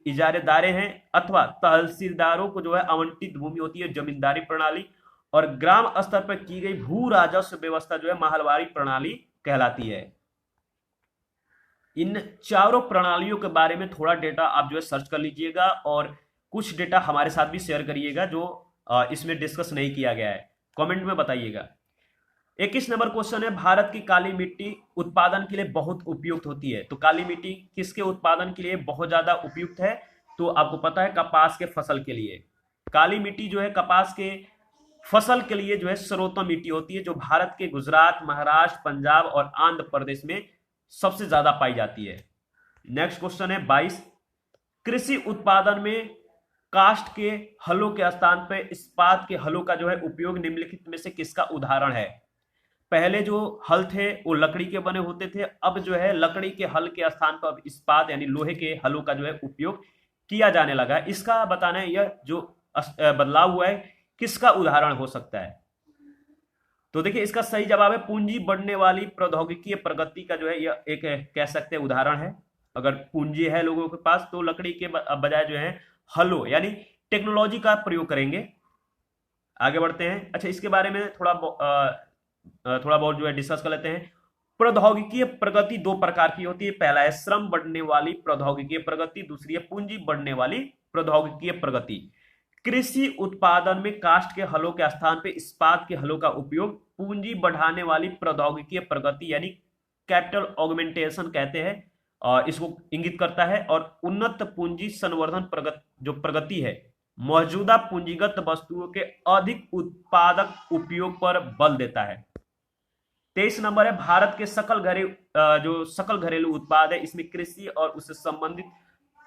S1: इजारेदारे हैं अथवा तहसीलदारों को जो है आवंटित भूमि होती है जमींदारी प्रणाली, और ग्राम स्तर पर की गई भू राजस्व व्यवस्था जो है महलवाड़ी प्रणाली कहलाती है। इन चारों प्रणालियों के बारे में थोड़ा डेटा आप जो है सर्च कर लीजिएगा और कुछ डेटा हमारे साथ भी शेयर करिएगा जो इसमें डिस्कस नहीं किया गया है, कमेंट में बताइएगा। 21 नंबर क्वेश्चन है, भारत की काली मिट्टी उत्पादन के लिए बहुत उपयुक्त होती है। तो काली मिट्टी किसके उत्पादन के लिए बहुत ज्यादा उपयुक्त है? तो आपको पता है कपास के फसल के लिए। काली मिट्टी जो है कपास के फसल के लिए जो है सर्वोत्तम मिट्टी होती है जो भारत के गुजरात, महाराष्ट्र, पंजाब और आंध्र प्रदेश में सबसे ज्यादा पाई जाती है। नेक्स्ट क्वेश्चन है 22, कृषि उत्पादन में काष्ठ के हलों के स्थान पर इस्पात के हलों का जो है उपयोग निम्नलिखित में से किसका उदाहरण है? पहले जो हल थे वो लकड़ी के बने होते थे, अब जो है लकड़ी के हल के स्थान पर इस्पात यानी लोहे के हलों का जो है उपयोग किया जाने लगा। इसका बताना है यह जो बदलाव हुआ है किसका उदाहरण हो सकता है? तो देखिए इसका सही जवाब है पूंजी बढ़ने वाली प्रौद्योगिकी प्रगति का जो है यह एक कह सकते हैं उदाहरण है। अगर पूंजी है लोगों के पास तो लकड़ी के बजाय जो है हलों यानी टेक्नोलॉजी का प्रयोग करेंगे। आगे बढ़ते हैं। अच्छा, इसके बारे में थोड़ा बहुत जो है डिस्कस कर लेते हैं। प्रौद्योगिकीय प्रगति दो प्रकार की होती है। पहला है श्रम बढ़ने वाली प्रौद्योगिकीय प्रगति, दूसरी है पूंजी बढ़ने वाली प्रौद्योगिकीय प्रगति। कृषि उत्पादन में काष्ठ के हलों के स्थान पे इस्पात के हलों का उपयोग पूंजी बढ़ाने वाली प्रौद्योगिकीय प्रगति यानी कैपिटल ऑगमेंटेशन कहते हैं, और इसको इंगित करता है। और उन्नत पूंजी संवर्धन जो प्रगति है मौजूदा पूंजीगत वस्तुओं के अधिक उत्पादक उपयोग पर बल देता है। 23 नंबर है भारत के जो सकल घरेलू उत्पाद है इसमें कृषि और उससे संबंधित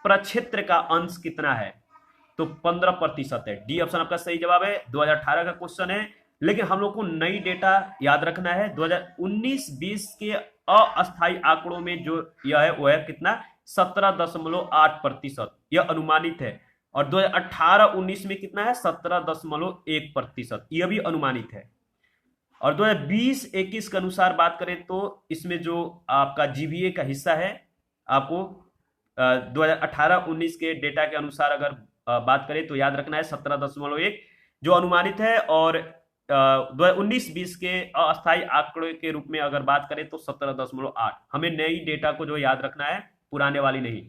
S1: प्रक्षेत्र का अंश कितना है? तो 15% है। डी ऑप्शन आपका सही जवाब है। 2018 का क्वेश्चन है, लेकिन हम लोग को नई डेटा याद रखना है। 2019-20 के अस्थायी आंकड़ों में जो यह है वो है कितना? 17.8%। यह अनुमानित है। और 2018-19 में कितना है? 17.1%। यह भी अनुमानित है। और 2020-21 के अनुसार बात करें तो इसमें जो आपका जीबीए का हिस्सा है, आपको 2018-19 के डेटा के अनुसार अगर बात करें तो याद रखना है 17.1 जो अनुमानित है। और 2019-20 के अस्थायी आंकड़े के रूप में अगर बात करें तो 17.8। हमें नई डेटा को जो याद रखना है, पुराने वाली नहीं।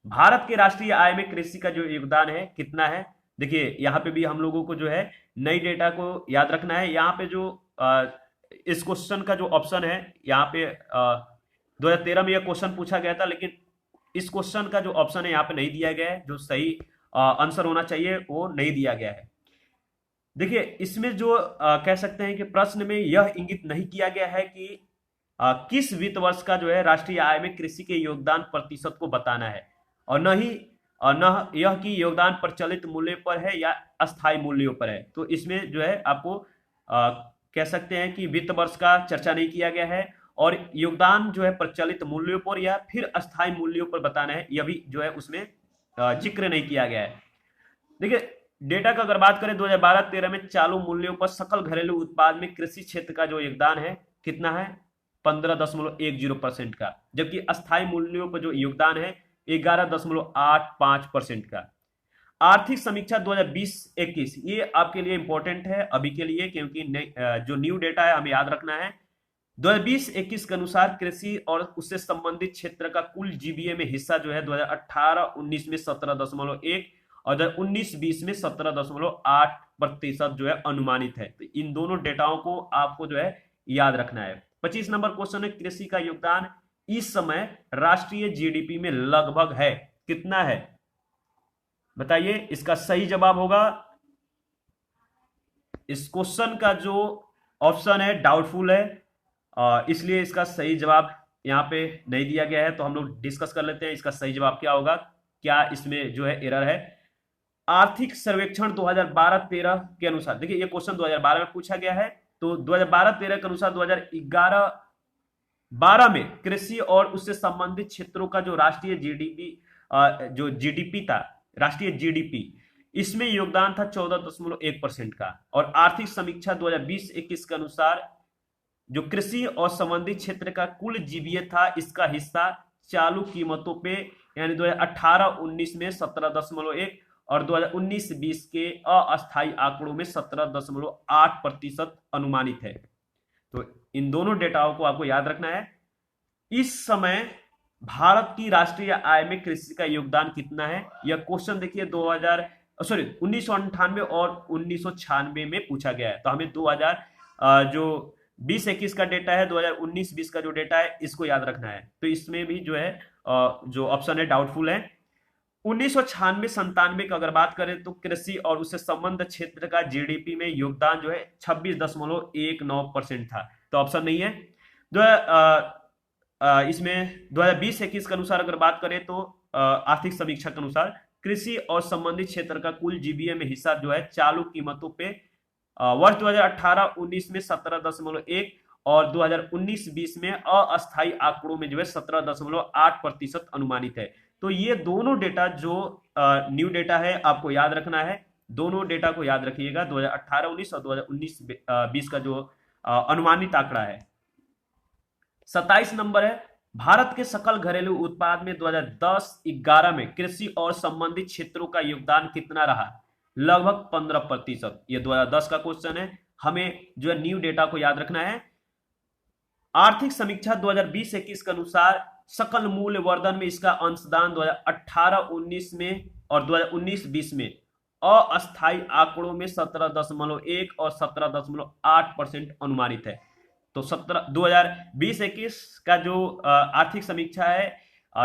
S1: भारत के राष्ट्रीय आय में कृषि का जो योगदान है कितना है? देखिए यहाँ पे भी हम लोगों को जो है नई डेटा को याद रखना है। यहाँ पे जो इस क्वेश्चन का जो ऑप्शन है, यहाँ पे 2013 में यह क्वेश्चन पूछा गया था, लेकिन इस क्वेश्चन का जो ऑप्शन है यहाँ पे नहीं दिया गया है। जो सही आंसर होना चाहिए वो नहीं दिया गया है। देखिए इसमें जो कह सकते हैं कि प्रश्न में यह इंगित नहीं किया गया है कि किस वित्त वर्ष का जो है राष्ट्रीय आय में कृषि के योगदान प्रतिशत को बताना है, और न यह कि योगदान प्रचलित मूल्य पर है या अस्थायी मूल्यों पर है। तो इसमें जो है आपको कह सकते हैं कि वित्त वर्ष का चर्चा नहीं किया गया है, और योगदान जो है प्रचलित मूल्यों पर या फिर अस्थायी मूल्यों पर बताना है, यह भी जो है उसमें जिक्र नहीं किया गया है। देखिए डेटा का अगर बात करें 2012-13 में चालू मूल्यों पर सकल घरेलू उत्पाद में कृषि क्षेत्र का जो योगदान है कितना है? 15.10% का, जबकि अस्थायी मूल्यों पर जो योगदान है 11.85% का। आर्थिक समीक्षा 2020-21 ये आपके लिए इंपॉर्टेंट है अभी के लिए, क्योंकि जो न्यू डेटा है हमें याद रखना है। 2020-21 के अनुसार कृषि और उससे संबंधित क्षेत्र का कुल जीबीए में हिस्सा जो है 2018-19 में 17.1 और 2019-20 में 17.8% जो है अनुमानित है। तो इन दोनों डेटाओं को आपको जो है याद रखना है। 25 नंबर क्वेश्चन है कृषि का योगदान इस समय राष्ट्रीय जीडीपी में लगभग है कितना है? बताइए। इसका सही जवाब होगा, इस क्वेश्चन का जो ऑप्शन है डाउटफुल है, इसलिए इसका सही जवाब यहाँ पे नहीं दिया गया है। तो हम लोग डिस्कस कर लेते हैं इसका सही जवाब क्या होगा, क्या इसमें जो है एरर है। आर्थिक सर्वेक्षण 2012-13 के अनुसार, देखिए ये क्वेश्चन 2012 में पूछा गया है, तो 2012-13 के अनुसार 2011-12 में कृषि और उससे संबंधित क्षेत्रों का जो राष्ट्रीय जीडीपी था, राष्ट्रीय जीडीपी, इसमें योगदान था 14.1% का। और आर्थिक समीक्षा 2020-21 के अनुसार जो कृषि और संबंधित क्षेत्र का कुल जीबीए था, इसका हिस्सा चालू कीमतों पे यानी 2018-19 में 17.1 और 2019-20 के अस्थायी आंकड़ों में 17.8% अनुमानित है। तो इन दोनों डेटाओं को आपको याद रखना है। इस समय भारत की राष्ट्रीय आय में कृषि का योगदान कितना है? यह क्वेश्चन देखिए 1998 और 1996 में पूछा गया है। तो हमें 2020-21 का डेटा है, 2019-20 का जो डेटा है इसको याद रखना है। तो इसमें भी जो है जो ऑप्शन है डाउटफुल है। 1996-97 का अगर बात करें तो कृषि और उससे संबंध क्षेत्र का जीडीपी में योगदान जो है 26.19% था। तो ऑप्शन नहीं है। जो इसमें 2020-21 के अनुसार अगर बात करें तो आर्थिक समीक्षा के अनुसार कृषि और संबंधित क्षेत्र का कुल जीबीए में हिस्सा जो है चालू कीमतों पे वर्ष 2018-19 में 17.1 और 2019-20 में अस्थायी आंकड़ों में जो है 17.8% अनुमानित है। तो ये दोनों डेटा जो न्यू डेटा है आपको याद रखना है। दोनों डेटा को याद रखिएगा, 2018-19 और 2019-20 का जो अनुमानित आंकड़ा है। 27 नंबर है भारत के सकल घरेलू उत्पाद में 2010-11 में कृषि और संबंधित क्षेत्रों का योगदान कितना रहा? लगभग 15%। ये 2010 का क्वेश्चन है, हमें जो है न्यू डेटा को याद रखना है। आर्थिक समीक्षा 2020-21 के अनुसार सकल मूल्य वर्धन में इसका अंशदान 2018-19 में और 2019-20 में अस्थायी आंकड़ों में 17.1 और 17.8% अनुमानित है। तो 2020-21 का जो आर्थिक समीक्षा है,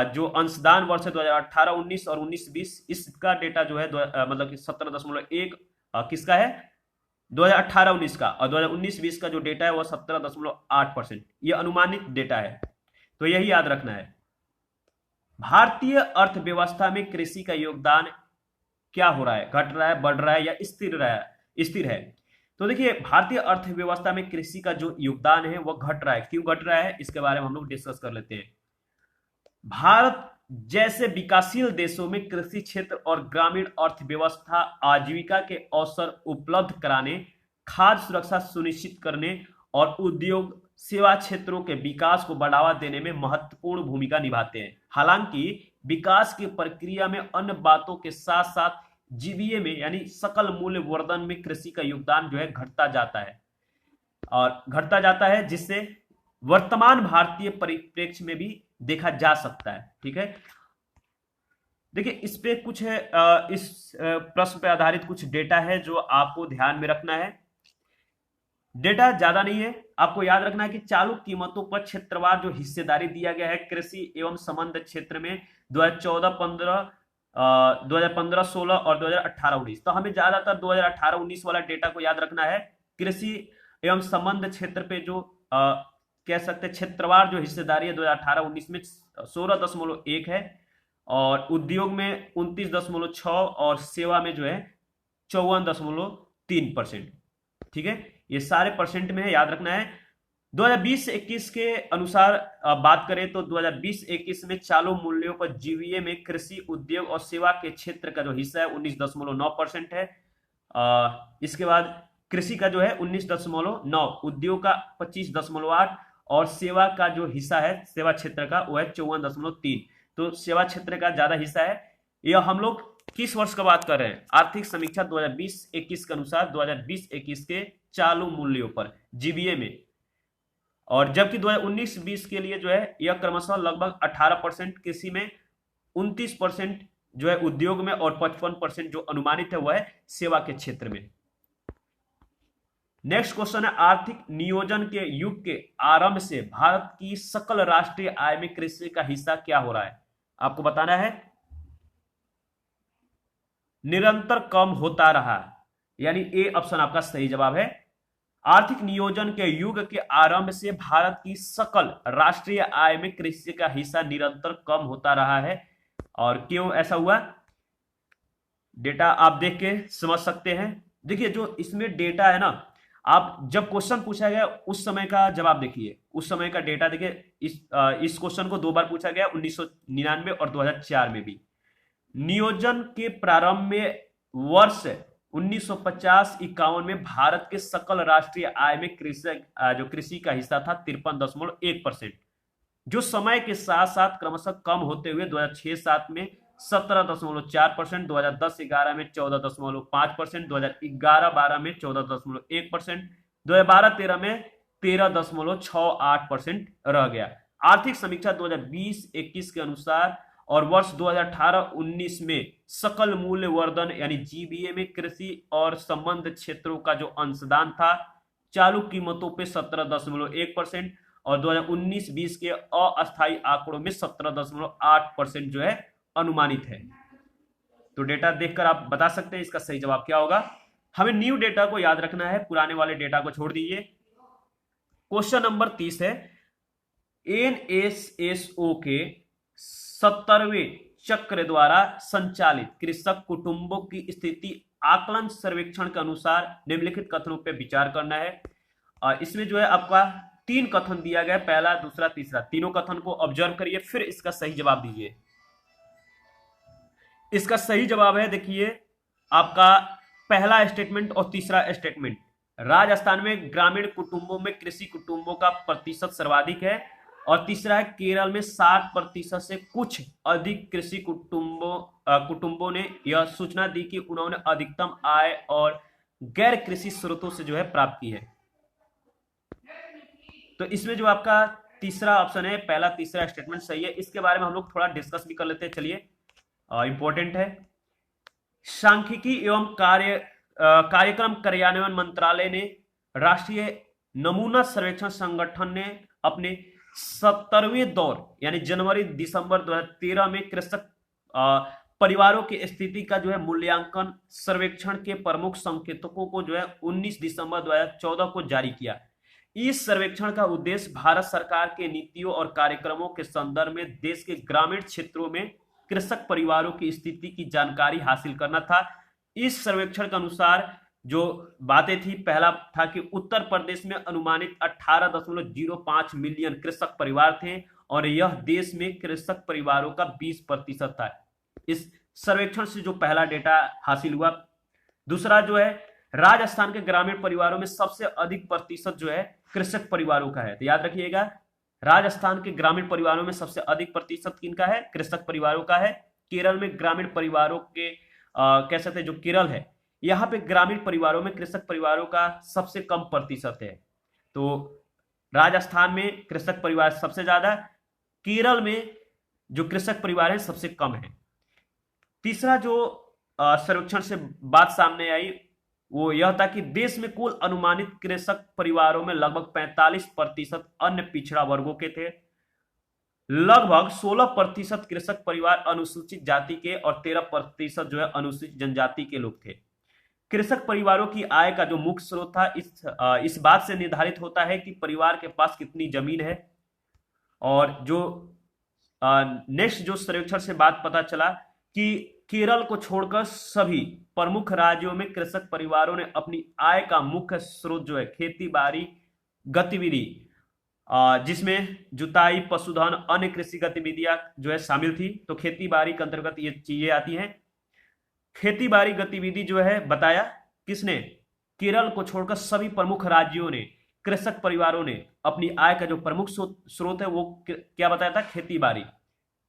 S1: जो अंशदान वर्ष है 2018-19 और 19-20, इसका डेटा जो है मतलब कि 17.1 किसका है, 2018-19 का, और 2019-20 का जो डेटा है वो 17.8%, ये अनुमानित डेटा है। तो यही याद रखना है। भारतीय अर्थव्यवस्था में कृषि का योगदान क्या हो रहा है, घट रहा है, बढ़ रहा है या स्थिर है। तो देखिए भारतीय अर्थव्यवस्था में कृषि का जो योगदान है वो घट रहा है। क्यों घट रहा है, इसके बारे में हम लोग डिस्कस कर लेते हैं। भारत जैसे विकासशील देशों में कृषि क्षेत्र और ग्रामीण अर्थव्यवस्था आजीविका के अवसर उपलब्ध कराने, खाद्य सुरक्षा सुनिश्चित करने और उद्योग सेवा क्षेत्रों के विकास को बढ़ावा देने में महत्वपूर्ण भूमिका निभाते हैं। हालांकि विकास की प्रक्रिया में अन्य बातों के साथ साथ जीबीए में यानी सकल मूल्य वर्धन में कृषि का योगदान जो है घटता जाता है, जिससे वर्तमान भारतीय परिप्रेक्ष्य में भी देखा जा सकता है। ठीक है, देखिए इस पे कुछ है, इस प्रश्न पे आधारित कुछ डेटा है जो आपको ध्यान में रखना है। डेटा ज्यादा नहीं है, आपको याद रखना है कि चालू कीमतों पर क्षेत्रवार जो हिस्सेदारी दिया गया है कृषि एवं संबंध क्षेत्र में 2014-15, 2015-16 और 2018-19। तो हमें ज्यादातर 2018-19 वाला डेटा को याद रखना है। कृषि एवं संबंध क्षेत्र पे जो कह सकते हैं क्षेत्रवार जो हिस्सेदारी है 2018-19 में 16.1 है, और उद्योग में 29.6 और सेवा में जो है 54.3%। ठीक है, ये सारे परसेंट में है, याद रखना है। 2020-21 के अनुसार बात करें तो 2020-21 में चालू मूल्यों पर जीवीए में कृषि उद्योग और सेवा के क्षेत्र का जो हिस्सा है 19.9% है। इसके बाद कृषि का जो है 19.9, उद्योग का 25.8 और सेवा का जो हिस्सा है सेवा क्षेत्र का वो है 54.3। तो सेवा क्षेत्र का ज्यादा हिस्सा है। यह हम लोग किस वर्ष का बात कर रहे हैं, आर्थिक समीक्षा 2020-21 के अनुसार 2020-21 के चालू मूल्यों पर जीबीए में, और जबकि 2019-20 के लिए जो है यह क्रमशः लगभग 18% कृषि में, 29% जो है उद्योग में और 55% जो अनुमानित है वह है सेवा के क्षेत्र में। नेक्स्ट क्वेश्चन है, आर्थिक नियोजन के युग के आरंभ से भारत की सकल राष्ट्रीय आय में कृषि का हिस्सा क्या हो रहा है, आपको बताना है। निरंतर कम होता रहा, यानी ए ऑप्शन आपका सही जवाब है। आर्थिक नियोजन के युग के आरंभ से भारत की सकल राष्ट्रीय आय में कृषि का हिस्सा निरंतर कम होता रहा है। और क्यों ऐसा हुआ, डेटा आप देख के समझ सकते हैं। देखिए जो इसमें डेटा है ना, आप जब क्वेश्चन पूछा गया उस समय का जवाब देखिए, उस समय का डेटा देखिए। इस क्वेश्चन को 2 बार पूछा गया, 1999 और 2004 में भी। नियोजन के प्रारंभ में वर्ष 1950-51 में भारत के सकल राष्ट्रीय आय में कृषि का हिस्सा था 53.1%, जो समय के साथ साथ क्रमशः कम होते हुए 2006-07 में 17.4%, 2010-11 में 14.5%, 2011-12 में 14.1%, 2012-13 में 13.68% रह गया। आर्थिक समीक्षा 2020-21 के अनुसार और वर्ष 2018-19 में सकल मूल्य वर्धन यानी जीबीए में कृषि और संबंध क्षेत्रों का जो अंशदान था चालू कीमतों पे 17.1% और 2019-20 के अस्थायी आंकड़ों में 17.8% जो है अनुमानित है। तो डेटा देखकर आप बता सकते हैं इसका सही जवाब क्या होगा। हमें न्यू डेटा को याद रखना है, पुराने वाले डेटा को छोड़ दीजिए। क्वेश्चन नंबर 30 है, एनएसएसओ के 70वें चक्र द्वारा संचालित कृषक कुटुंबों की स्थिति आकलन सर्वेक्षण के अनुसार निम्नलिखित कथनों पर विचार करना है। इसमें जो है आपका 3 कथन दिया गया, पहला, दूसरा, तीसरा। तीनों कथन को ऑब्जर्व करिए, फिर इसका सही जवाब दीजिए। इसका सही जवाब है, देखिए आपका पहला स्टेटमेंट और तीसरा स्टेटमेंट। राजस्थान में ग्रामीण कुटुंबों में कृषि कुटुंबों का प्रतिशत सर्वाधिक है और तीसरा है केरल में 7% से कुछ अधिक कृषि कुटुंबों ने यह सूचना दी कि उन्होंने अधिकतम आय और गैर कृषि स्रोतों से जो है प्राप्त की है। तो इसमें जो आपका तीसरा ऑप्शन है, पहला तीसरा स्टेटमेंट सही है। इसके बारे में हम लोग थोड़ा डिस्कस भी कर लेते हैं, चलिए, इंपॉर्टेंट है। सांख्यिकी एवं कार्यक्रम कार्यान्वयन मंत्रालय ने राष्ट्रीय नमूना सर्वेक्षण संगठन ने अपने 70वें दौर यानी जनवरी दिसंबर 2013 में कृषक परिवारों की स्थिति का जो है मूल्यांकन सर्वेक्षण के प्रमुख संकेतकों को जो है 19 दिसंबर 2014 को जारी किया। इस सर्वेक्षण का उद्देश्य भारत सरकार के नीतियों और कार्यक्रमों के संदर्भ में देश के ग्रामीण क्षेत्रों में कृषक परिवारों की स्थिति की जानकारी हासिल करना था। इस सर्वेक्षण के अनुसार जो बातें थी, पहला था कि उत्तर प्रदेश में अनुमानित 18.05 मिलियन कृषक परिवार थे और यह देश में कृषक परिवारों का 20% था। इस सर्वेक्षण से जो पहला डेटा हासिल हुआ। दूसरा जो है, राजस्थान के ग्रामीण परिवारों में सबसे अधिक प्रतिशत जो है कृषक परिवारों का है। तो याद रखिएगा, राजस्थान के ग्रामीण परिवारों में सबसे अधिक प्रतिशत किनका है? कृषक परिवारों का है। केरल में ग्रामीण परिवारों के कह सकते हैं, जो केरल है यहाँ पे ग्रामीण परिवारों में कृषक परिवारों का सबसे कम प्रतिशत है। तो राजस्थान में कृषक परिवार सबसे ज्यादा, केरल में जो कृषक परिवार है सबसे कम है। तीसरा जो सर्वेक्षण से बात सामने आई वो यह था कि देश में कुल अनुमानित कृषक परिवारों में लगभग 45% अन्य पिछड़ा वर्गों के थे। लगभग 16% कृषक परिवार अनुसूचित जाति के और 13% जो है अनुसूचित जनजाति के लोग थे। कृषक परिवारों की आय का जो मुख्य स्रोत था इस बात से निर्धारित होता है कि परिवार के पास कितनी जमीन है। और जो नेक्स्ट जो सर्वेक्षण से बात पता चला कि केरल को छोड़कर सभी प्रमुख राज्यों में कृषक परिवारों ने अपनी आय का मुख्य स्रोत जो है खेती बाड़ी गतिविधि, जिसमें जुताई, पशुधन, अन्य कृषि गतिविधियां जो है शामिल थी। तो खेती बाड़ी के अंतर्गत ये चीजें आती हैं। खेती बाड़ी गतिविधि जो है बताया किसने? केरल को छोड़कर सभी प्रमुख राज्यों ने, कृषक परिवारों ने अपनी आय का जो प्रमुख स्रोत है वो क्या बताया था? खेती बाड़ी।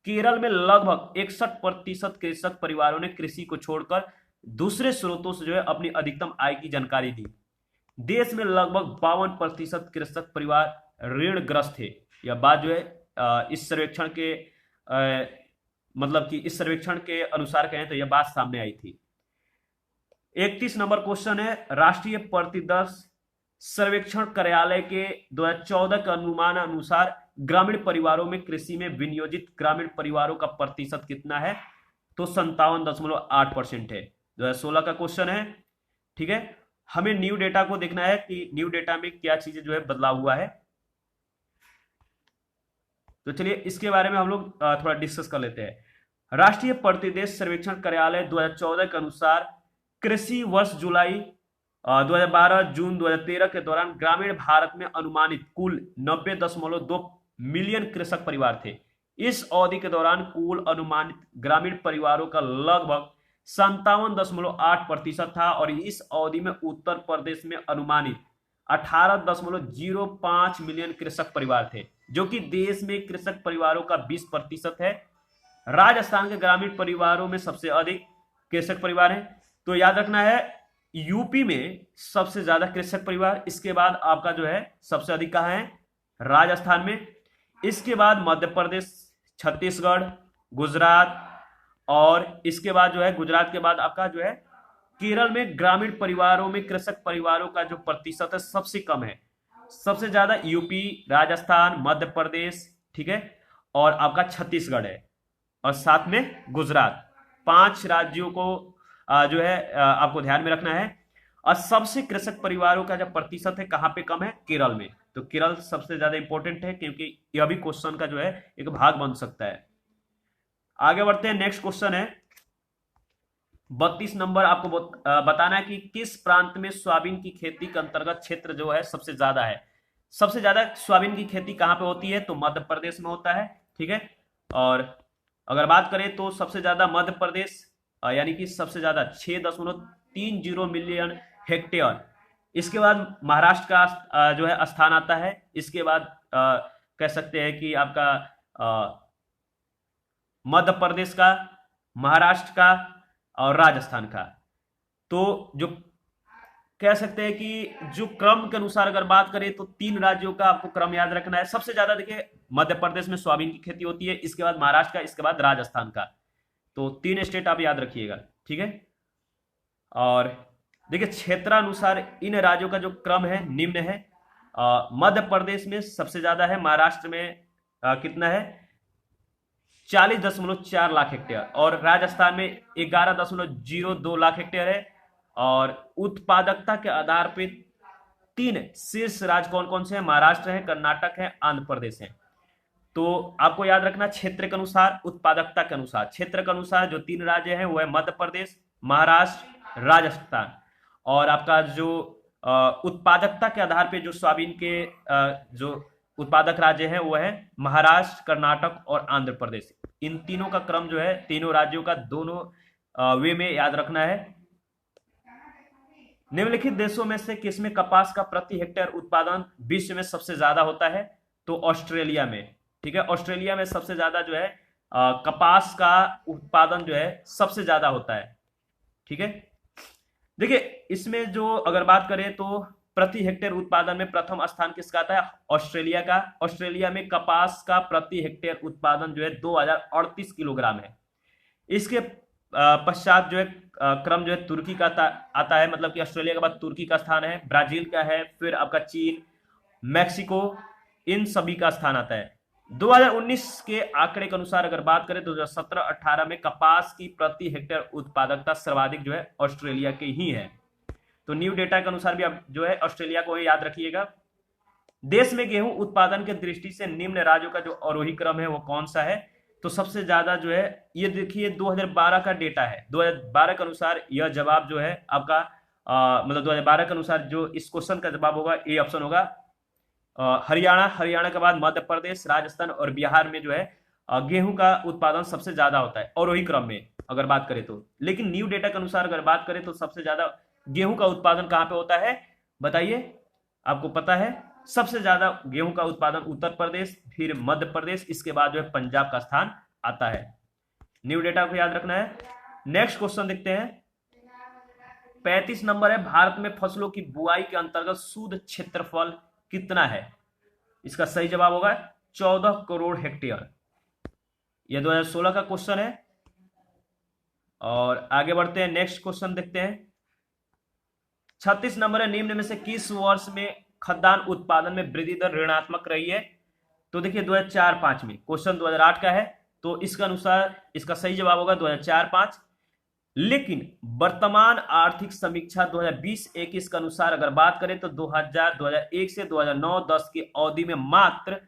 S1: केरल में लगभग 61% कृषक परिवारों ने कृषि को छोड़कर दूसरे स्रोतों से जो है अपनी अधिकतम आय की जानकारी दी। देश में लगभग 52% कृषक परिवार ऋणग्रस्त थे। यह बात जो है इस सर्वेक्षण के मतलब कि इस सर्वेक्षण के अनुसार कहें तो यह बात सामने आई थी। 31 नंबर क्वेश्चन है, राष्ट्रीय प्रतिदर्श सर्वेक्षण कार्यालय के 2014 के अनुमान अनुसार ग्रामीण परिवारों में कृषि में विनियोजित ग्रामीण परिवारों का प्रतिशत कितना है? तो 57.8% है। 2016 का क्वेश्चन है, ठीक है। हमें न्यू डेटा को देखना है कि न्यू डेटा में क्या चीजें जो है बदलाव हुआ है। तो चलिए इसके बारे में हम लोग थोड़ा डिस्कस कर लेते हैं। राष्ट्रीय प्रतिदेश सर्वेक्षण कार्यालय 2014 के अनुसार कृषि वर्ष जुलाई 2012 जून 2013 के दौरान ग्रामीण भारत में अनुमानित कुल 90.2 मिलियन कृषक परिवार थे। इस अवधि के दौरान कुल अनुमानित ग्रामीण परिवारों का लगभग 57.8% था और इस अवधि में उत्तर प्रदेश में अनुमानित 18.05 मिलियन कृषक परिवार थे, जो कि देश में कृषक परिवारों का 20% है। राजस्थान के ग्रामीण परिवारों में सबसे अधिक कृषक परिवार है। तो याद रखना है, यूपी में सबसे ज्यादा कृषक परिवार, इसके बाद आपका जो है सबसे अधिक कहाँ है? राजस्थान में। इसके बाद मध्य प्रदेश, छत्तीसगढ़, गुजरात और इसके बाद जो है गुजरात के बाद आपका जो है केरल में ग्रामीण परिवारों में कृषक परिवारों का जो प्रतिशत है सबसे कम है। सबसे ज्यादा यूपी, राजस्थान, मध्य प्रदेश, ठीक है, और आपका छत्तीसगढ़ है और साथ में गुजरात। 5 राज्यों को जो है आपको ध्यान में रखना है। और सबसे कृषक परिवारों का जो प्रतिशत है कहां पे कम है? केरल में। तो केरल सबसे ज्यादा इंपॉर्टेंट है क्योंकि यह भी क्वेश्चन का जो है एक भाग बन सकता है। आगे बढ़ते हैं, नेक्स्ट क्वेश्चन है 32 नंबर। आपको बताना है कि किस प्रांत में सोयाबीन की खेती के अंतर्गत क्षेत्र जो है सबसे ज्यादा है। सबसे ज्यादा सोयाबीन की खेती कहां पे होती है? तो मध्य प्रदेश में होता है, ठीक है। और अगर बात करें तो सबसे ज्यादा मध्य प्रदेश, यानी कि सबसे ज्यादा 6.30 मिलियन हेक्टेयर। इसके बाद महाराष्ट्र का जो है स्थान आता है। इसके बाद कह सकते हैं कि आपका मध्य प्रदेश का, महाराष्ट्र का और राजस्थान का। तो जो कह सकते हैं कि जो क्रम के अनुसार अगर बात करें तो 3 राज्यों का आपको क्रम याद रखना है। सबसे ज्यादा देखिए मध्य प्रदेश में सोयाबीन की खेती होती है, इसके बाद महाराष्ट्र का, इसके बाद राजस्थान का। तो 3 स्टेट आप याद रखिएगा, ठीक है। और देखिए क्षेत्रानुसार इन राज्यों का जो क्रम है निम्न है। मध्य प्रदेश में सबसे ज्यादा है, महाराष्ट्र में कितना है 40.4 लाख हेक्टेयर, और राजस्थान में 11.02 लाख हेक्टेयर है। और उत्पादकता के आधार पर 3 शीर्ष राज्य कौन कौन से हैं, महाराष्ट्र है, कर्नाटक है, आंध्र प्रदेश है। तो आपको याद रखना क्षेत्र के अनुसार, उत्पादकता के अनुसार। क्षेत्र के अनुसार जो 3 राज्य हैं वो है मध्य प्रदेश, महाराष्ट्र, राजस्थान। और आपका जो उत्पादकता के आधार पे जो सोयाबीन के जो उत्पादक राज्य हैं वो है महाराष्ट्र, कर्नाटक और आंध्र प्रदेश। इन तीनों का क्रम जो है, तीनों राज्यों का दोनों वे में याद रखना है। निम्नलिखित देशों में से किसमें कपास का प्रति हेक्टेयर उत्पादन विश्व में सबसे ज्यादा होता है? तो ऑस्ट्रेलिया में, ठीक है। ऑस्ट्रेलिया में सबसे ज्यादा जो है कपास का उत्पादन जो है सबसे ज्यादा होता है, ठीक है। देखिए इसमें जो अगर बात करें तो प्रति हेक्टेयर उत्पादन में प्रथम स्थान किसका आता है? ऑस्ट्रेलिया का। ऑस्ट्रेलिया में कपास का प्रति हेक्टेयर उत्पादन जो है 2038 किलोग्राम है। इसके पश्चात जो है क्रम जो है तुर्की का आता है, मतलब कि ऑस्ट्रेलिया के बाद तुर्की का स्थान है, ब्राजील का है, फिर आपका चीन, मैक्सिको, इन सभी का स्थान आता है। 2019 के आंकड़े के अनुसार अगर बात करें तो 2017-18 में कपास की प्रति हेक्टेयर उत्पादकता सर्वाधिक जो है ऑस्ट्रेलिया के ही है। तो न्यू डेटा के अनुसार भी आप जो है ऑस्ट्रेलिया को याद रखिएगा। देश में गेहूं उत्पादन के दृष्टि से निम्न राज्यों का जो आरोही क्रम है वो कौन सा है? तो सबसे ज्यादा जो है ये देखिए 2012 का डेटा है। 2012 के अनुसार यह जवाब जो है आपका मतलब 2012 के अनुसार जो इस क्वेश्चन का जवाब होगा ए ऑप्शन होगा। हरियाणा के बाद मध्य प्रदेश, राजस्थान और बिहार में जो है गेहूं का उत्पादन सबसे ज्यादा होता है और वही क्रम में अगर बात करें तो। लेकिन न्यू डेटा के अनुसार अगर बात करें तो सबसे ज्यादा गेहूं का उत्पादन कहां पे होता है बताइए, आपको पता है? सबसे ज्यादा गेहूं का उत्पादन उत्तर प्रदेश, फिर मध्य प्रदेश, इसके बाद जो है पंजाब का स्थान आता है। न्यू डेटा को याद रखना है। नेक्स्ट क्वेश्चन देखते हैं, 35 नंबर है, भारत में फसलों की बुआई के अंतर्गत शुद्ध क्षेत्रफल कितना है? इसका सही जवाब होगा 14 करोड़ हेक्टेयर। यह 2016 का क्वेश्चन है। और आगे बढ़ते हैं, नेक्स्ट क्वेश्चन देखते हैं। 36 नंबर है, निम्न में से किस वर्ष में खाद्यान्न उत्पादन में वृद्धि दर ऋणात्मक रही है? तो देखिए 2004-05 में, क्वेश्चन 2008 का है तो इसका अनुसार इसका सही जवाब होगा 2004-05। लेकिन वर्तमान आर्थिक समीक्षा 2020-21 के अनुसार अगर बात करें तो 2001 से 2009-10 की अवधि में मात्र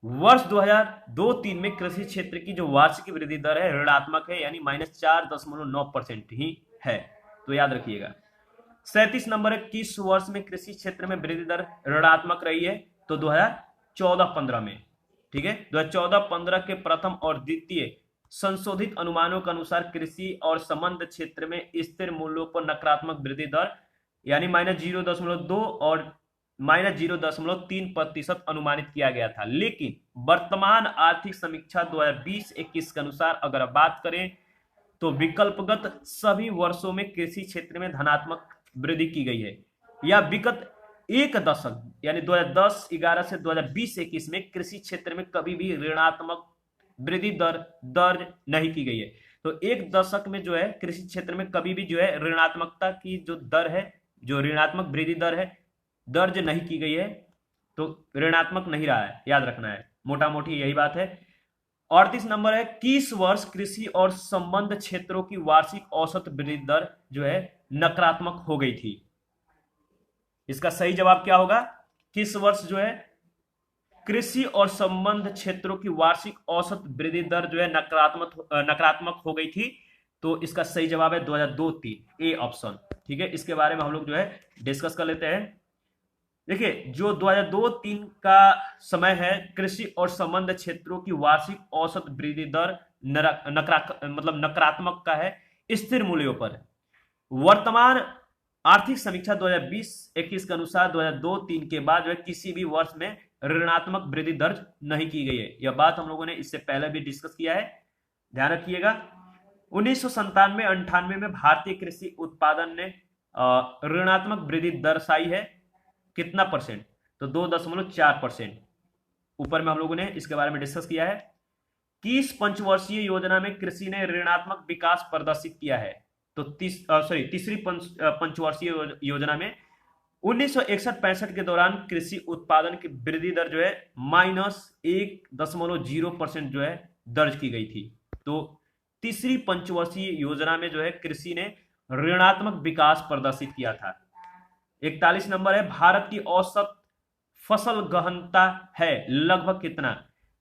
S1: वर्ष 2002-03 में कृषि क्षेत्र की जो वार्षिक वृद्धि दर है ऋणात्मक है, यानी -4.9% ही है। तो याद रखिएगा। 37 नंबर है, किस वर्ष में कृषि क्षेत्र में वृद्धि दर ऋणात्मक रही है? तो 2014-15 में, ठीक है। 2014-15 के प्रथम और द्वितीय संशोधित अनुमानों के अनुसार कृषि और संबद्ध क्षेत्र में स्थिर मूल्यों पर नकारात्मक वृद्धि दर यानी -0.2 और -0.3% अनुमानित किया गया था। लेकिन वर्तमान आर्थिक समीक्षा 2020-21 के अनुसार अगर बात करें तो विकल्पगत सभी वर्षों में कृषि क्षेत्र में धनात्मक वृद्धि की गई है, या विगत एक दशक यानी 2010-11 से 2020-21 में कृषि क्षेत्र में कभी भी ऋणात्मक वृद्धि दर दर्ज नहीं की गई है। तो एक दशक में जो है कृषि क्षेत्र में कभी भी जो है ऋणात्मकता की जो दर है, जो ऋणात्मक वृद्धि दर है दर्ज नहीं की गई है, तो ऋणात्मक नहीं रहा है, याद रखना है, मोटा मोटी यही बात है। 38 नंबर है, किस वर्ष कृषि और संबद्ध क्षेत्रों की वार्षिक औसत वृद्धि दर जो है नकारात्मक हो गई थी? इसका सही जवाब क्या होगा? किस वर्ष जो है कृषि और संबद्ध क्षेत्रों की वार्षिक औसत वृद्धि दर जो है नकारात्मक हो गई थी? तो इसका सही जवाब है 2002-03 ए ऑप्शन, ठीक है। इसके बारे में हम लोग जो है डिस्कस कर लेते हैं। देखिए जो 2002-03 का समय है, कृषि और संबद्ध क्षेत्रों की वार्षिक औसत वृद्धि दर नकारात्मक का है स्थिर मूल्यों पर। वर्तमान आर्थिक समीक्षा 2020-21 के अनुसार 2002-03 के बाद जो है किसी भी वर्ष में ऋणात्मक वृद्धि दर्ज नहीं की गई है। यह बात हम लोगों ने इससे पहले भी डिस्कस किया है, ध्यान रखिएगा। 1997-98 में भारतीय कृषि उत्पादन ने ऋणात्मक वृद्धि दर्शाई है, कितना परसेंट? तो 2.4%। ऊपर में हम लोगों ने इसके बारे में डिस्कस किया है। किस पंचवर्षीय योजना में कृषि ने ऋणात्मक विकास प्रदर्शित किया है? तो तीसरी पंचवर्षीय योजना में 1961-65 के दौरान कृषि उत्पादन की वृद्धि दर जो है -1.0% जो है दर्ज की गई थी। तो तीसरी पंचवर्षीय योजना में जो है कृषि ने ऋणात्मक विकास प्रदर्शित किया था। 41 नंबर है, भारत की औसत फसल गहनता है लगभग कितना?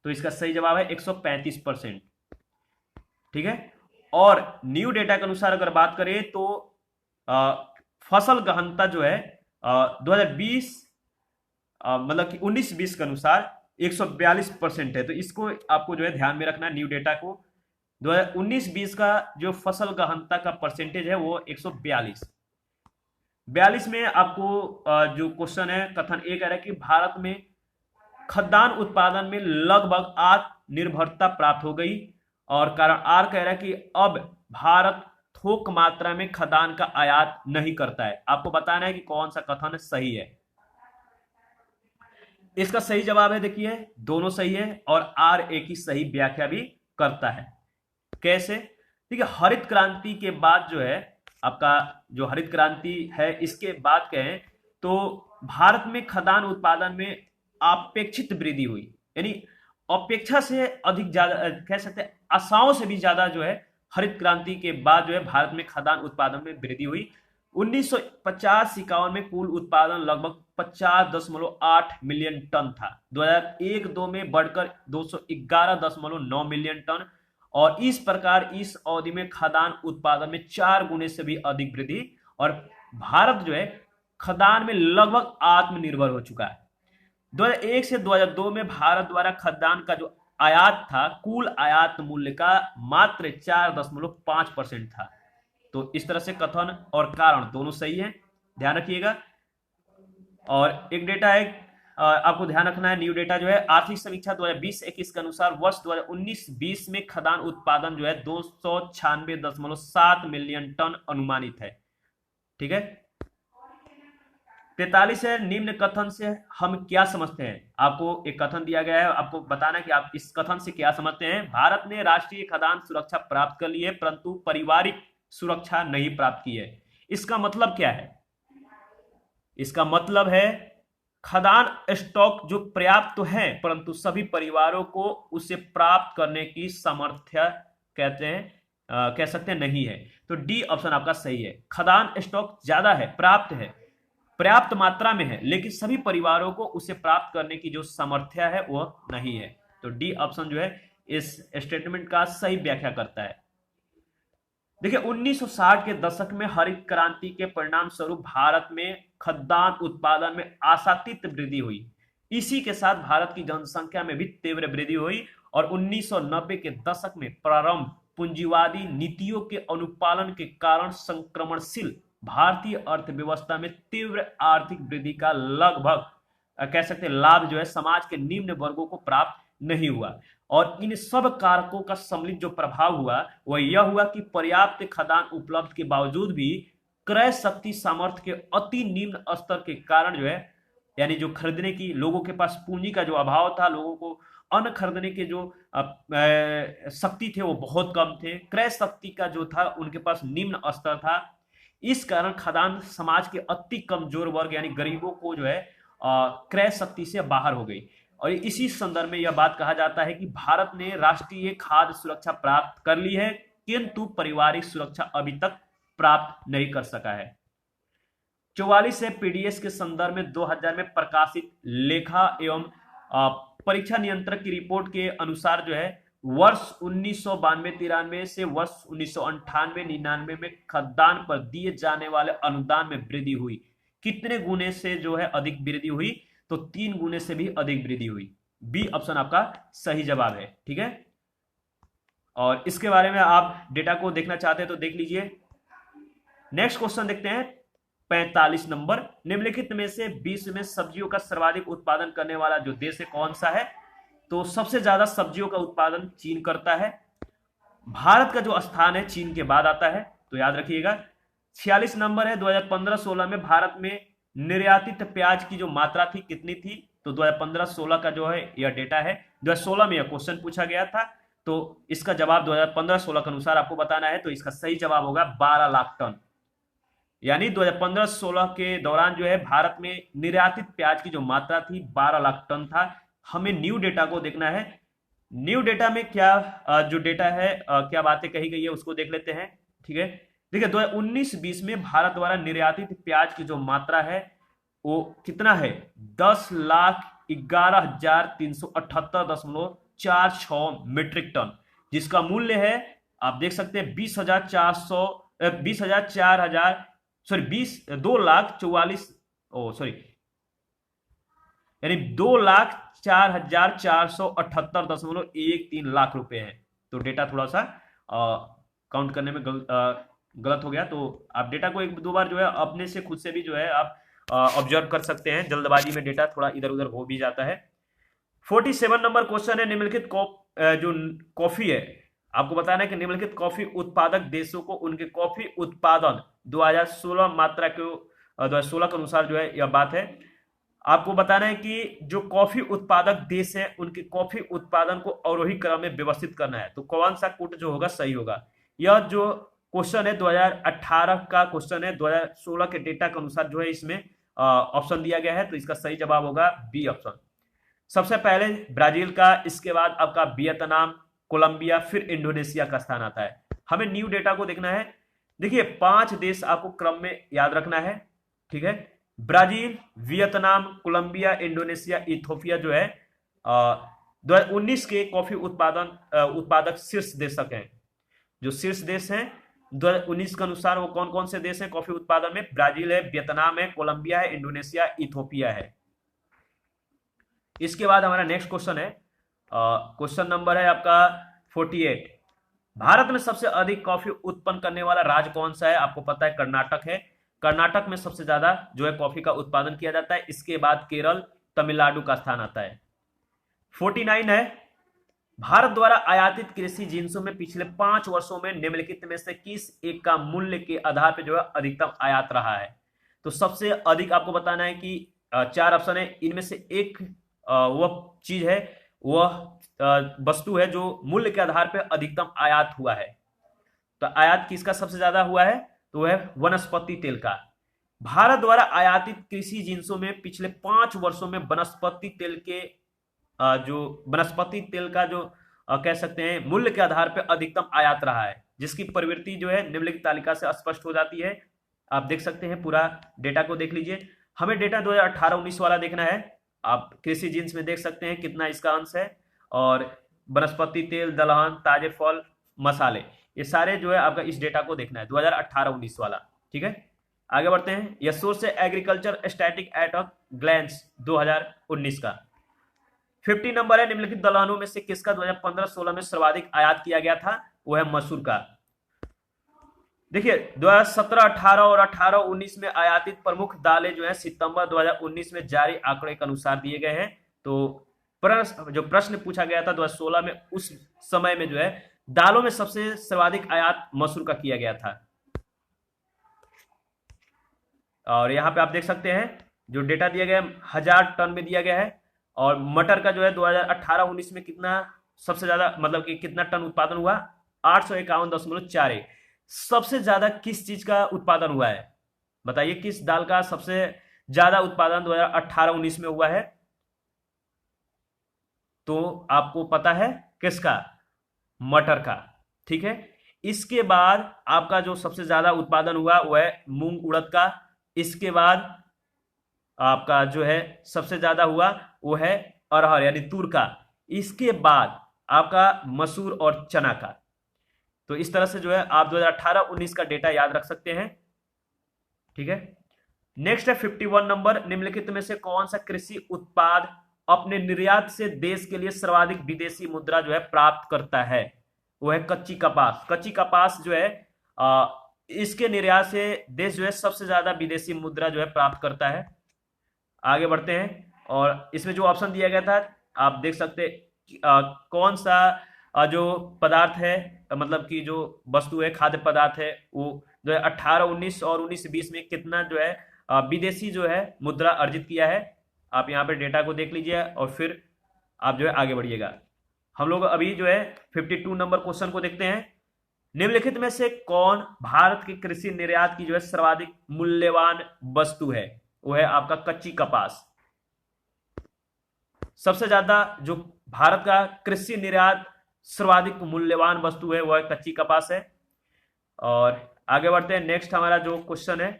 S1: तो इसका सही जवाब है 135%। ठीक है। और न्यू डेटा के अनुसार अगर बात करें तो फसल गहनता जो है 2020 मतलब कि 19-20 के अनुसार 142% है। तो इसको आपको जो है ध्यान में रखना, न्यू डेटा को। 2019-20 का जो फसल गहनता का परसेंटेज है वो 142 में आपको जो क्वेश्चन है कथन ए कह रहा है कि भारत में खाद्यान्न उत्पादन में लगभग आत्मनिर्भरता प्राप्त हो गई, और कारण आर कह रहा है कि अब भारत थोक मात्रा में खाद्यान्न का आयात नहीं करता है। आपको बताना है कि कौन सा कथन सही है। इसका सही जवाब है, देखिए दोनों सही है, और आर ए की सही व्याख्या भी करता है। कैसे? देखिए हरित क्रांति के बाद जो है आपका जो हरित क्रांति है इसके बाद कहें तो भारत में खाद्यान्न उत्पादन में अपेक्षित वृद्धि हुई, यानी अपेक्षा से अधिक ज्यादा कह सकते हैं, आशाओं से भी ज्यादा जो है हरित क्रांति के बाद जो है भारत में खाद्यान्न उत्पादन में वृद्धि हुई। 1950-51 में कुल उत्पादन लगभग 50.8 मिलियन टन था। 2001-2 में बढ़कर 211.9 मिलियन टन, और इस प्रकार इस अवधि में खाद्यान्न उत्पादन में 4 गुने से भी अधिक वृद्धि, और भारत जो है खाद्यान्न में लगभग आत्मनिर्भर हो चुका है। 2001 से 2002 में भारत द्वारा खाद्यान्न का जो आयात था कुल आयात मूल्य का मात्र 4.5% था। तो इस तरह से कथन और कारण दोनों सही है, ध्यान रखिएगा। और एक डेटा है आपको ध्यान रखना है, न्यू डेटा जो है आर्थिक समीक्षा 2020-21 के अनुसार वर्ष 2019-20 में खाद्यान्न उत्पादन जो है 296.7 मिलियन टन अनुमानित है। ठीक है। 43 है, निम्न कथन से हम क्या समझते हैं? आपको एक कथन दिया गया है, आपको बताना है कि आप इस कथन से क्या समझते हैं। भारत ने राष्ट्रीय खाद्यान्न सुरक्षा प्राप्त कर ली है परंतु पारिवारिक सुरक्षा नहीं प्राप्त की है। इसका मतलब क्या है? इसका मतलब है खाद्यान्न स्टॉक जो पर्याप्त तो है परंतु सभी परिवारों को उसे प्राप्त करने की सामर्थ्य कह सकते हैं नहीं है। तो डी ऑप्शन आपका सही है। खाद्यान्न स्टॉक ज्यादा है, प्राप्त है, पर्याप्त मात्रा में है, लेकिन सभी परिवारों को उसे प्राप्त करने की जो सामर्थ्य है वो नहीं है। तो डी ऑप्शन जो है इस स्टेटमेंट का सही व्याख्या करता है। देखिए 1960 के दशक में हरित क्रांति के परिणाम स्वरूप भारत में खाद्यान्न उत्पादन में आशातीत वृद्धि हुई। इसी के साथ भारत की जनसंख्या में भी तीव्र वृद्धि हुई, और 1990 के दशक में प्रारंभ पूंजीवादी नीतियों के अनुपालन के कारण संक्रमणशील भारतीय अर्थव्यवस्था में तीव्र आर्थिक वृद्धि का लगभग कह सकते हैं लाभ जो है समाज के निम्न वर्गों को प्राप्त नहीं हुआ। और इन सब कारकों का सम्मिलित जो प्रभाव हुआ वह यह हुआ कि पर्याप्त खाद्यान्न उपलब्ध के बावजूद भी क्रय शक्ति सामर्थ्य के अति निम्न स्तर के कारण जो है, यानी जो खरीदने की लोगों के पास पूंजी का जो अभाव था, लोगों को अन्न खरीदने के जो शक्ति थे वो बहुत कम थे, क्रय शक्ति का जो था उनके पास निम्न स्तर था। इस कारण खाद्यान्न समाज के अति कमजोर वर्ग यानी गरीबों को जो है क्रय शक्ति से बाहर हो गई। और इसी संदर्भ में यह बात कहा जाता है कि भारत ने राष्ट्रीय खाद्य सुरक्षा प्राप्त कर ली है किंतु पारिवारिक सुरक्षा अभी तक प्राप्त नहीं कर सका है। 44 है, पीडीएस के संदर्भ में 2000 में प्रकाशित लेखा एवं परीक्षा नियंत्रक की रिपोर्ट के अनुसार जो है वर्ष 1992-93 से वर्ष 1998-99 में खाद्यान्न पर दिए जाने वाले अनुदान में वृद्धि हुई। कितने गुने से जो है अधिक वृद्धि हुई? तो 3 गुने से भी अधिक वृद्धि हुई। बी ऑप्शन आपका सही जवाब है। ठीक है। और इसके बारे में आप डेटा को देखना चाहते हैं तो देख लीजिए। नेक्स्ट क्वेश्चन देखते हैं। 45 नंबर। निम्नलिखित में से विश्व में सब्जियों का सर्वाधिक उत्पादन करने वाला जो देश है कौन सा है? तो सबसे ज्यादा सब्जियों का उत्पादन चीन करता है। भारत का जो स्थान है चीन के बाद आता है, तो याद रखिएगा। 46 नंबर है, 2015-16 में भारत में निर्यातित प्याज की जो मात्रा थी कितनी थी? तो 2015-16 का जो है यह डेटा है। 2016 में यह क्वेश्चन पूछा गया था, तो इसका जवाब 2015-16 के अनुसार आपको बताना है। तो इसका सही जवाब होगा 12 लाख टन। यानी 2015-16 के दौरान जो है भारत में निर्यातित प्याज की जो मात्रा थी 12 लाख टन था। हमें न्यू डेटा को देखना है। न्यू डेटा में क्या जो डेटा है क्या बातें कही गई है उसको देख लेते हैं। ठीक है, देखिए 2019-20 में भारत द्वारा निर्यातित प्याज की जो मात्रा है वो कितना है? 10,11,378.46 मीट्रिक टन, जिसका मूल्य है आप देख सकते हैं 2,04,478.13 लाख रुपए है। तो डेटा थोड़ा सा काउंट करने में गलत हो गया, तो आप डेटा को एक दो बार जो है अपने से खुद से भी जो है आप ऑब्जर्व कर सकते हैं। जल्दबाजी में डेटा थोड़ा इधर उधर हो भी जाता है। 47 नंबर क्वेश्चन है, निम्नलिखित जो कॉफी है, आपको बताना है कि निम्नलिखित कॉफी उत्पादक देशों को उनके कॉफी उत्पादन 2016 मात्रा के 2016 के अनुसार जो है यह बात है। आपको बताना है कि जो कॉफी उत्पादक देश है उनके कॉफी उत्पादन को अवरोही क्रम में व्यवस्थित करना है। तो कौन सा कूट जो होगा सही होगा? यह जो क्वेश्चन है 2018 का क्वेश्चन है, 2016 के डेटा के अनुसार जो है इसमें ऑप्शन दिया गया है। तो इसका सही जवाब होगा बी ऑप्शन। सबसे पहले ब्राजील का, इसके बाद आपका वियतनाम, कोलंबिया, फिर इंडोनेशिया का स्थान आता है। हमें न्यू डेटा को देखना है। देखिए 5 देश आपको क्रम में याद रखना है। ठीक है, Brazil, Vietnam, Colombia, Indonesia, Ethiopia जो है 2019 के कॉफी उत्पादक शीर्ष देशक हैं। जो शीर्ष देश हैं 2019 के अनुसार वो कौन कौन से देश हैं कॉफी उत्पादन में? ब्राजील है, वियतनाम है, कोलंबिया है, इंडोनेशिया, इथोपिया है। इसके बाद हमारा नेक्स्ट क्वेश्चन है, क्वेश्चन नंबर है आपका 48। भारत में सबसे अधिक कॉफी उत्पन्न करने वाला राज्य कौन सा है? आपको पता है कर्नाटक है। कर्नाटक में सबसे ज्यादा जो है कॉफी का उत्पादन किया जाता है। इसके बाद केरल, तमिलनाडु का स्थान आता है। 49 है, भारत द्वारा आयातित कृषि जिन्सों में पिछले 5 वर्षों में निम्नलिखित में से किस एक का मूल्य के आधार पर जो है अधिकतम आयात रहा है? तो सबसे अधिक आपको बताना है कि 4 ऑप्शन है, इनमें से एक वह चीज है, वह वस्तु है जो मूल्य के आधार पर अधिकतम आयात हुआ है। तो आयात किसका सबसे ज्यादा हुआ है? तो वह वनस्पति तेल का। भारत द्वारा आयातित कृषि जिन्सों में पिछले 5 वर्षों में वनस्पति तेल के जो वनस्पति तेल का जो कह सकते हैं मूल्य के आधार पर अधिकतम आयात रहा है, जिसकी प्रवृत्ति जो है निम्नलिखित तालिका से स्पष्ट हो जाती है। आप देख सकते हैं, पूरा डेटा को देख लीजिए। हमें डेटा 2018-19 वाला देखना है। आप कृषि जिन्स में देख सकते हैं कितना इसका अंश है, और वनस्पति तेल, दलहन, ताजे फल, मसाले, ये सारे जो है आपका इस डेटा को देखना है 2018-19 वाला। ठीक है, आगे बढ़ते हैं। यह सोर्स है agriculture static at a glance 2019 का। 50 नंबर है, निम्नलिखित दलहनों में से किसका 2015-16 में सर्वाधिक आयात किया गया था? वो है मसूर का। देखिए 2017, 18 और 18-19 में आयातित प्रमुख दालें जो है सितंबर 2019 में जारी आंकड़े के अनुसार दिए गए हैं। तो जो प्रश्न पूछा गया था 2016 में, उस समय में जो है दालों में सबसे सर्वाधिक आयात मसूर का किया गया था। और यहां पे आप देख सकते हैं जो डेटा दिया गया 1000 टन में दिया गया है। और मटर का जो है 2018-19 में कितना सबसे ज्यादा, मतलब कि कितना टन उत्पादन हुआ? 851.41। सबसे ज्यादा किस चीज का उत्पादन हुआ है? बताइए, किस दाल का सबसे ज्यादा उत्पादन 2018-19 में हुआ है? तो आपको पता है किसका? मटर का। ठीक है, इसके बाद आपका जो सबसे ज्यादा उत्पादन हुआ वह है मूंग उड़द का। इसके बाद आपका जो है सबसे ज्यादा हुआ वो है अरहर यानी तूर का। इसके बाद आपका मसूर और चना का। तो इस तरह से जो है आप 2018-19 का डेटा याद रख सकते हैं। ठीक है, नेक्स्ट है 51 नंबर, निम्नलिखित में से कौन सा कृषि उत्पाद अपने निर्यात से देश के लिए सर्वाधिक विदेशी मुद्रा जो है प्राप्त करता है? वो है कच्ची कपास। कच्ची कपास जो है इसके निर्यात से देश जो है सबसे ज्यादा विदेशी मुद्रा जो है प्राप्त करता है। आगे बढ़ते हैं, और इसमें जो ऑप्शन दिया गया था आप देख सकते कौन सा जो पदार्थ है, मतलब कि जो वस्तु है, खाद्य पदार्थ है, वो जो है 18, 19 और 19-20 में कितना जो है विदेशी जो है मुद्रा अर्जित किया है। आप यहाँ पे डेटा को देख लीजिए और फिर आप जो है आगे बढ़िएगा। हम लोग अभी जो है 52 नंबर क्वेश्चन को देखते हैं। निम्नलिखित में से कौन भारत की कृषि निर्यात की जो है सर्वाधिक मूल्यवान वस्तु है? वो है आपका कच्ची कपास। सबसे ज्यादा जो भारत का कृषि निर्यात सर्वाधिक मूल्यवान वस्तु है वो है कच्ची कपास है। और आगे बढ़ते हैं, नेक्स्ट हमारा जो क्वेश्चन है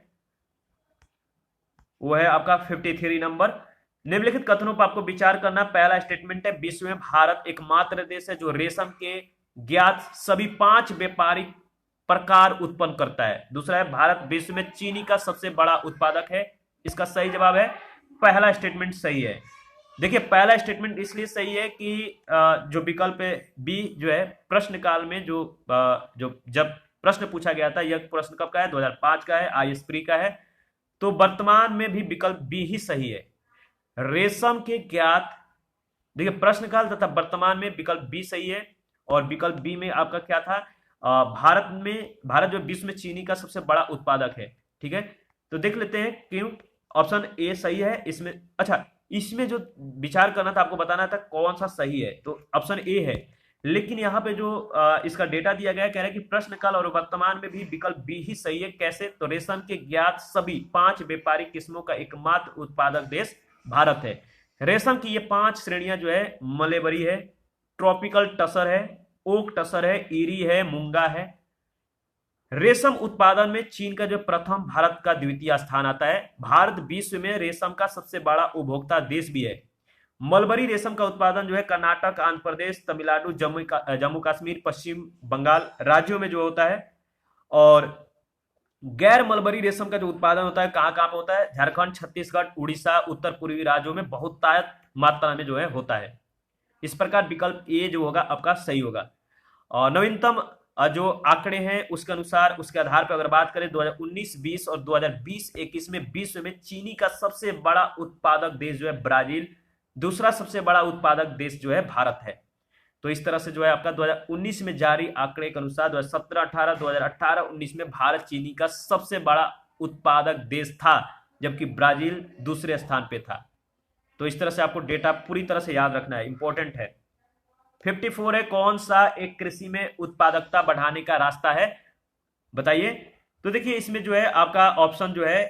S1: वो है आपका 53 नंबर। निम्नलिखित कथनों पर आपको विचार करना। पहला स्टेटमेंट है, विश्व में भारत एकमात्र देश है जो रेशम के ज्ञात सभी 5 व्यापारिक प्रकार उत्पन्न करता है। दूसरा है, भारत विश्व में चीनी का सबसे बड़ा उत्पादक है। इसका सही जवाब है पहला स्टेटमेंट सही है। देखिए पहला स्टेटमेंट इसलिए सही है कि जो विकल्प बी जो है प्रश्न काल में जो जब प्रश्न पूछा गया था, यह प्रश्न कब का है? 2005 का है, IS प्री का है। तो वर्तमान में भी विकल्प बी ही सही है। रेशम के ज्ञात, देखिए प्रश्नकाल तथा वर्तमान में विकल्प बी सही है। और विकल्प बी में आपका क्या था? भारत जो विश्व में चीनी का सबसे बड़ा उत्पादक है। ठीक है, तो देख लेते हैं क्यों ऑप्शन ए सही है इसमें। अच्छा, इसमें जो विचार करना था, आपको बताना था कौन सा सही है, तो ऑप्शन ए है। लेकिन यहाँ पे जो इसका डेटा दिया गया कह रहा है कि प्रश्नकाल और वर्तमान में भी विकल्प बी ही सही है। कैसे? तो रेशम के ज्ञात सभी 5 व्यापारिक किस्मों का एकमात्र उत्पादक देश भारत है। रेशम की ये 5 श्रेणियां जो है मलेबरी है, ट्रॉपिकल टसर है, ओक टसर है, ईरी है, मूंगा है। रेशम उत्पादन में चीन का जो प्रथम, भारत का द्वितीय स्थान आता है। भारत विश्व में रेशम का सबसे बड़ा उपभोक्ता देश भी है। मलबरी रेशम का उत्पादन जो है कर्नाटक, आंध्र प्रदेश, तमिलनाडु, जम्मू कश्मीर, पश्चिम बंगाल राज्यों में जो होता है। और गैर मलबरी रेशम का जो उत्पादन होता है कहां कहां पे होता है? झारखंड, छत्तीसगढ़, उड़ीसा, उत्तर पूर्वी राज्यों में बहुतायत मात्रा में जो है होता है। इस प्रकार विकल्प ए जो होगा आपका सही होगा। और नवीनतम जो आंकड़े हैं उसके अनुसार, उसके आधार पर अगर बात करें 2019-20 और 2020-21 में विश्व में चीनी का सबसे बड़ा उत्पादक देश जो है ब्राजील, दूसरा सबसे बड़ा उत्पादक देश जो है भारत है। तो इस तरह से जो है आपका 2019 में जारी आंकड़े के अनुसार 2017-18, 2018-19 में भारत चीनी का सबसे बड़ा उत्पादक देश था, जबकि ब्राजील दूसरे स्थान पे था। तो इस तरह से आपको डेटा पूरी तरह से याद रखना है, इंपॉर्टेंट है। 54 है, कौन सा एक कृषि में उत्पादकता बढ़ाने का रास्ता है? बताइए। तो देखिए इसमें जो है आपका ऑप्शन जो है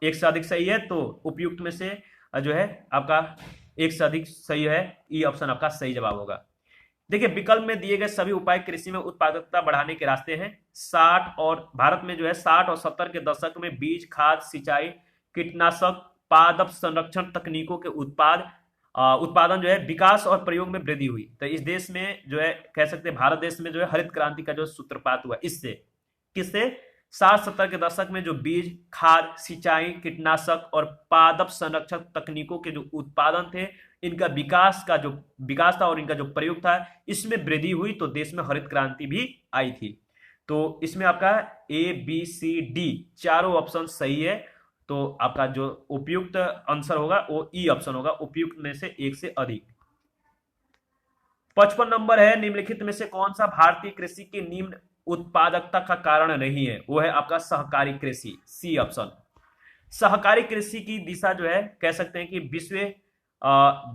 S1: एक से अधिक सही है, तो उपयुक्त में से जो है आपका एक से अधिक सही है, ई ऑप्शन आपका सही जवाब होगा। देखिए विकल्प में दिए गए सभी उपाय कृषि में उत्पादकता बढ़ाने के रास्ते हैं। 60 और भारत में जो है 60 और 70 के दशक में बीज, खाद, सिंचाई, कीटनाशक, पादप संरक्षण तकनीकों के उत्पादन जो है विकास और प्रयोग में वृद्धि हुई। तो इस देश में जो है कह सकते हैं भारत देश में जो है हरित क्रांति का जो सूत्रपात हुआ, इससे किससे? 60-70 के दशक में जो बीज, खाद, सिंचाई, कीटनाशक और पादप संरक्षक तकनीकों के जो उत्पादन थे, इनका विकास था और इनका जो प्रयोग था, इसमें वृद्धि हुई, तो देश में हरित क्रांति भी आई थी। तो इसमें आपका ABCD चारों ऑप्शन सही है। तो आपका जो उपयुक्त आंसर होगा वो ई ऑप्शन होगा, उपयुक्त में से एक से अधिक। 55 नंबर है, निम्नलिखित में से कौन सा भारतीय कृषि की निम्न उत्पादकता का कारण नहीं है? वो है आपका सहकारी कृषि, सी ऑप्शन। सहकारी कृषि की दिशा जो है कह सकते हैं कि 20वें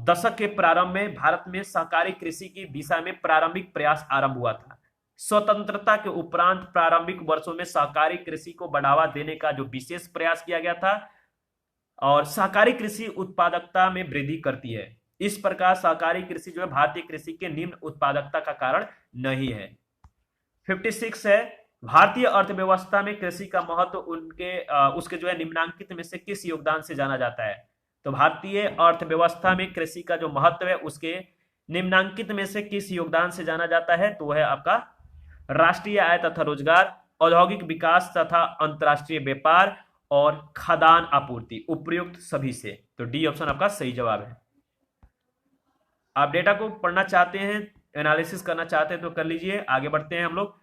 S1: दशक के प्रारंभ में भारत में सहकारी कृषि की दिशा में प्रारंभिक प्रयास आरंभ हुआ था। स्वतंत्रता के उपरांत प्रारंभिक वर्षों में सहकारी कृषि को बढ़ावा देने का जो विशेष प्रयास किया गया था, और सहकारी कृषि उत्पादकता में वृद्धि करती है। इस प्रकार सहकारी कृषि जो है भारतीय कृषि के निम्न उत्पादकता का कारण नहीं है। 56 है, भारतीय अर्थव्यवस्था में कृषि का महत्व उसके जो है निम्नांकित में से किस योगदान से जाना जाता है? तो भारतीय अर्थव्यवस्था में कृषि का जो महत्व है उसके निम्नांकित में से किस योगदान से जाना जाता है? तो है आपका राष्ट्रीय आय तथा रोजगार, औद्योगिक विकास तथा अंतरराष्ट्रीय व्यापार और खाद्यान्न आपूर्ति, उपयुक्त सभी से। तो डी ऑप्शन आपका सही जवाब है। आप डेटा को पढ़ना चाहते हैं, एनालिसिस करना चाहते हैं तो कर लीजिए। आगे बढ़ते हैं हम लोग।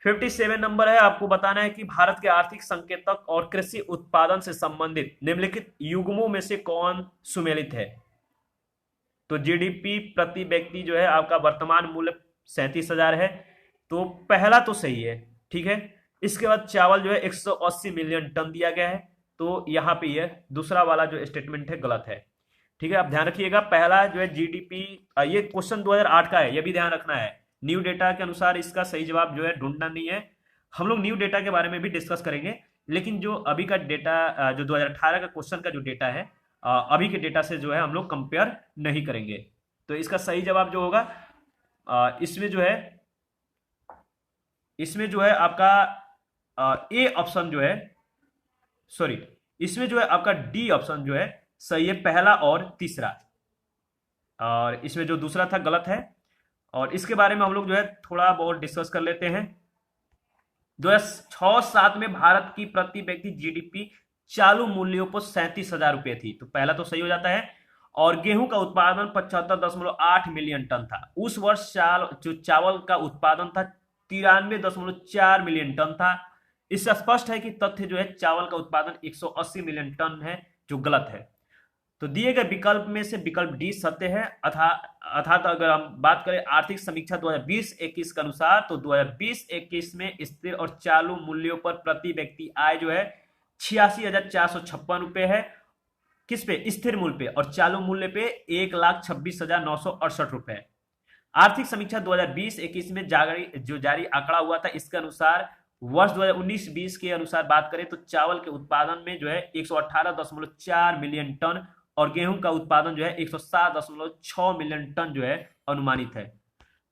S1: 57 नंबर है, आपको बताना है कि भारत के आर्थिक संकेतक और कृषि उत्पादन से संबंधित निम्नलिखित युग्मों में से कौन सुमेलित है। तो जीडीपी प्रति व्यक्ति जो है आपका वर्तमान मूल्य 37,000 है, तो पहला तो सही है, ठीक है। इसके बाद चावल जो है 180 मिलियन टन दिया गया है, तो यहाँ पे ये दूसरा वाला जो स्टेटमेंट है गलत है, ठीक है। आप ध्यान रखिएगा, पहला जो है जीडीपी, ये क्वेश्चन 2008 का है, ये भी ध्यान रखना है। न्यू डेटा के अनुसार इसका सही जवाब जो है ढूंढना नहीं है, हम लोग न्यू डेटा के बारे में भी डिस्कस करेंगे, लेकिन जो अभी का डेटा, जो 2018 का क्वेश्चन का जो डेटा है, अभी के डेटा से जो है हम लोग कंपेयर नहीं करेंगे। तो इसका सही जवाब जो होगा, इसमें जो है आपका ए ऑप्शन जो है, सॉरी, इसमें जो है आपका डी ऑप्शन जो है सही है, पहला और तीसरा, और इसमें जो दूसरा था गलत है। और इसके बारे में हम लोग जो है थोड़ा बहुत डिस्कस कर लेते हैं। 2006-07 में भारत की प्रति व्यक्ति जीडीपी चालू मूल्यों पर 37,000 रुपए थी, तो पहला तो सही हो जाता है। और गेहूं का उत्पादन 75.8 मिलियन टन था उस वर्ष। जो चावल का उत्पादन था 93.4 मिलियन टन था। इससे स्पष्ट है कि तथ्य जो है चावल का उत्पादन 180 मिलियन टन है, जो गलत है। तो दिए गए विकल्प में से विकल्प डी सत्य है। अर्थात अगर हम बात करें आर्थिक समीक्षा 2020-21 के अनुसार, तो 2020-21 में स्थिर और चालू मूल्यों पर प्रति व्यक्ति आय जो है 86,456 रुपए है। किस पे? स्थिर मूल्य पे, और चालू मूल्य पे 1,26,968 रुपए। आर्थिक समीक्षा 2020-21 में जारी आंकड़ा हुआ था, इसके अनुसार वर्ष 2019-20 के अनुसार बात करें तो चावल के उत्पादन में जो है 118.4 मिलियन टन और गेहूं का उत्पादन जो है 107.6 मिलियन टन जो है अनुमानित है।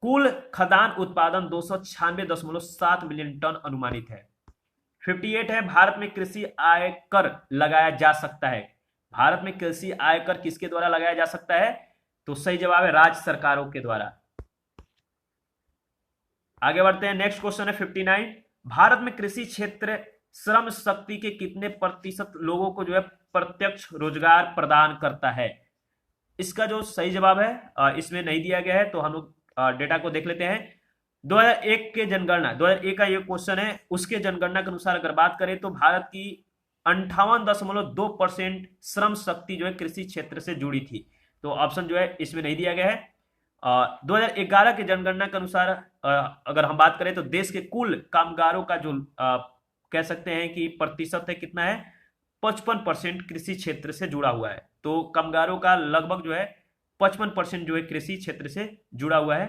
S1: कुल खदान उत्पादन 296.7 मिलियन टन अनुमानित है। 58 है, भारत में कृषि आयकर लगाया जा सकता है। भारत में कृषि आयकर किसके द्वारा लगाया जा सकता है? तो सही जवाब है राज्य सरकारों के द्वारा। आगे बढ़ते हैं, नेक्स्ट क्वेश्चन है 59। भारत में कृषि क्षेत्र श्रम शक्ति के कितने प्रतिशत लोगों को जो है प्रत्यक्ष रोजगार प्रदान करता है? इसका जो सही जवाब है इसमें नहीं दिया गया है, तो हम लोग डेटा को देख लेते हैं। 2001 के जनगणना, 2001 का ये क्वेश्चन है, उसके जनगणना के अनुसार अगर बात करें तो भारत की 58.2% श्रम शक्ति जो है कृषि क्षेत्र से जुड़ी थी, तो ऑप्शन जो है इसमें नहीं दिया गया है। 2011 के जनगणना के अनुसार अगर हम बात करें तो देश के कुल कामगारों का जो कह सकते हैं कि प्रतिशत है, कितना है? 55% कृषि क्षेत्र से जुड़ा हुआ है। तो कामगारों का लगभग जो है 55% जो है कृषि क्षेत्र से जुड़ा हुआ है।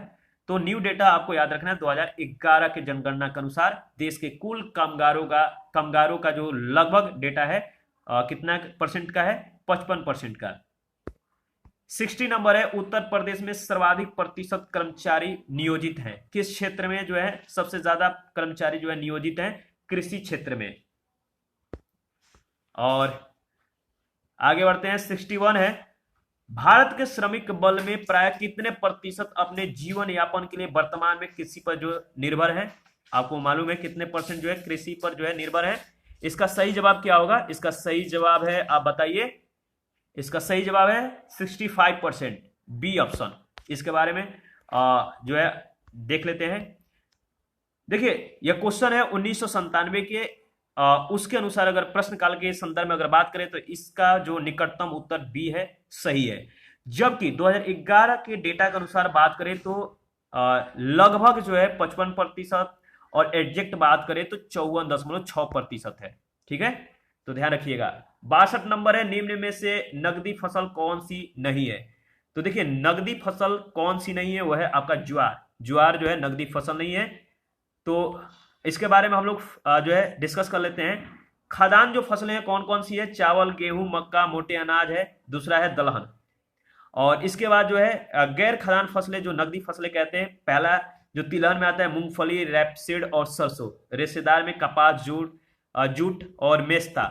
S1: तो न्यू डेटा आपको याद रखना है, 2011 के जनगणना के अनुसार देश के कुल कामगारों का जो लगभग डेटा है कितना परसेंट का है? 55% का। 60 नंबर है, उत्तर प्रदेश में सर्वाधिक प्रतिशत कर्मचारी नियोजित हैं। किस क्षेत्र में जो है सबसे ज्यादा कर्मचारी जो है नियोजित हैं? कृषि क्षेत्र में। और आगे बढ़ते हैं, 61 है, भारत के श्रमिक बल में प्राय कितने प्रतिशत अपने जीवन यापन के लिए वर्तमान में कृषि पर जो निर्भर है? आपको मालूम है कितने परसेंट जो है कृषि पर जो है निर्भर है। इसका सही जवाब क्या होगा? इसका सही जवाब है, आप बताइए। इसका सही जवाब है 65%, बी ऑप्शन। इसके बारे में जो है देख लेते हैं। देखिए यह क्वेश्चन है 1997 के, उसके अनुसार अगर प्रश्नकाल के संदर्भ में अगर बात करें तो इसका जो निकटतम उत्तर बी है, सही है। जबकि 2011 के डेटा के अनुसार बात करें तो लगभग जो है 55% और एग्जैक्ट बात करें तो 54.6% है, ठीक है। तो ध्यान रखिएगा। 62 नंबर है, निम्न में से नकदी फसल कौन सी नहीं है? तो देखिए नकदी फसल कौन सी नहीं है, वह है आपका ज्वार। ज्वार जो है नकदी फसल नहीं है। तो इसके बारे में हम लोग जो है डिस्कस कर लेते हैं। खाद्यान्न जो फसलें हैं कौन कौन सी है? चावल, गेहूं, मक्का, मोटे अनाज है, दूसरा है दलहन। और इसके बाद जो है गैर खाद्यान्न फसलें जो नकदी फसलें कहते हैं, पहला जो तिलहन में आता है मूंगफली, रैपसीड और सरसों। रेशेदार में कपास, जूट और मेस्ता,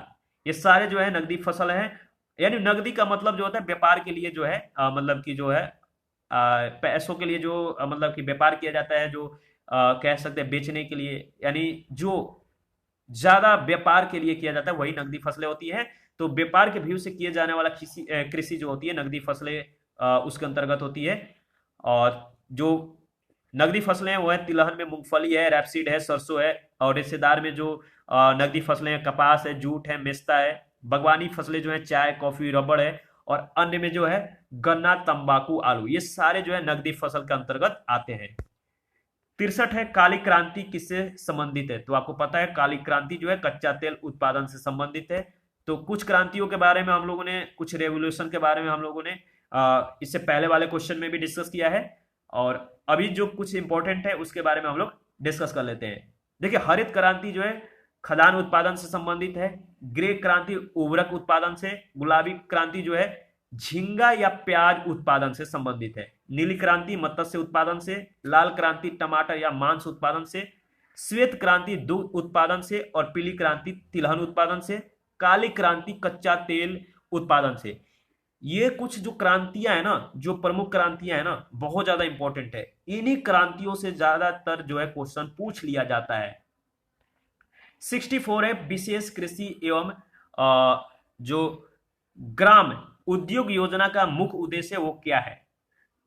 S1: ये सारे जो है नकदी फसल हैं। यानी नकदी का मतलब जो होता है व्यापार के लिए जो है मतलब कि जो है पैसों के लिए जो मतलब कि व्यापार किया जाता है, जो कह सकते हैं बेचने के लिए, यानी जो ज्यादा व्यापार के लिए किया जाता है वही नकदी फसलें होती हैं। तो व्यापार के व्यू से किए जाने वाला कृषि जो होती है नकदी फसलें उसके अंतर्गत होती है। और जो नगदी फसलें हैं वो है तिलहन में मूंगफली है, रैपसीड है, सरसों है, और रेशेदार में जो नगदी फसलें हैं कपास है, जूट है, मेस्ता है। बागवानी फसलें जो है चाय, कॉफी, रबड़ है, और अन्य में जो है गन्ना, तंबाकू, आलू, ये सारे जो है नगदी फसल के अंतर्गत आते हैं। 63 है काली क्रांति किससे संबंधित है? तो आपको पता है काली क्रांति जो है कच्चा तेल उत्पादन से संबंधित है। तो कुछ क्रांतियों के बारे में हम लोगों ने, कुछ रेवोल्यूशन के बारे में हम लोगों ने इससे पहले वाले क्वेश्चन में भी डिस्कस किया है, और अभी जो कुछ इंपॉर्टेंट है उसके बारे में हम लोग डिस्कस कर लेते हैं। देखिए, हरित क्रांति जो है खदान उत्पादन से संबंधित है, ग्रे क्रांति उर्वरक उत्पादन से, गुलाबी क्रांति जो है झींगा या प्याज उत्पादन से संबंधित है, नीली क्रांति मत्स्य उत्पादन से, लाल क्रांति टमाटर या मांस उत्पादन से, श्वेत क्रांति दूध उत्पादन से, और पीली क्रांति तिलहन उत्पादन से, काली क्रांति कच्चा तेल उत्पादन से। ये कुछ जो क्रांतियां है ना, जो प्रमुख क्रांतियां है ना, बहुत ज्यादा इंपॉर्टेंट है। इन्हीं क्रांतियों से ज्यादातर जो है क्वेश्चन पूछ लिया जाता है। 64 है विशेष कृषि एवं जो ग्राम उद्योग योजना का मुख्य उद्देश्य वो क्या है?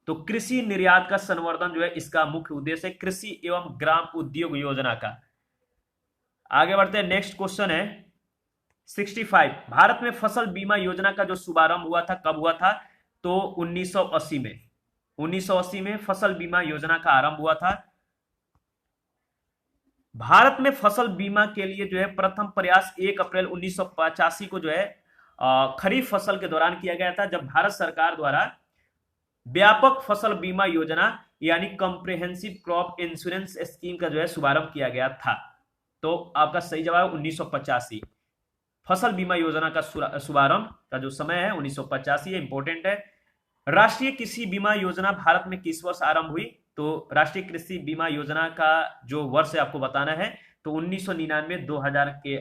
S1: तो कृषि निर्यात का संवर्धन जो है इसका मुख्य उद्देश्य है, कृषि एवं ग्राम उद्योग योजना का। आगे बढ़ते हैं, नेक्स्ट क्वेश्चन है 65। भारत में फसल बीमा योजना का जो शुभारंभ हुआ था कब हुआ था? तो 1980 में। 1980 में फसल बीमा योजना का आरंभ हुआ था। भारत में फसल बीमा के लिए जो है प्रथम प्रयास 1 अप्रैल 1985 को जो है खरीफ फसल के दौरान किया गया था, जब भारत सरकार द्वारा व्यापक फसल बीमा योजना यानी कॉम्प्रिहेंसिव क्रॉप इंश्योरेंस स्कीम का जो है शुभारंभ किया गया था। तो आपका सही जवाब 1985। फसल बीमा योजना का शुभारंभ का जो समय है 1985 है, इंपॉर्टेंट है। राष्ट्रीय कृषि बीमा योजना भारत में किस वर्ष आरंभ हुई? तो राष्ट्रीय कृषि बीमा योजना का जो वर्ष है आपको बताना है, तो 1999 2000 के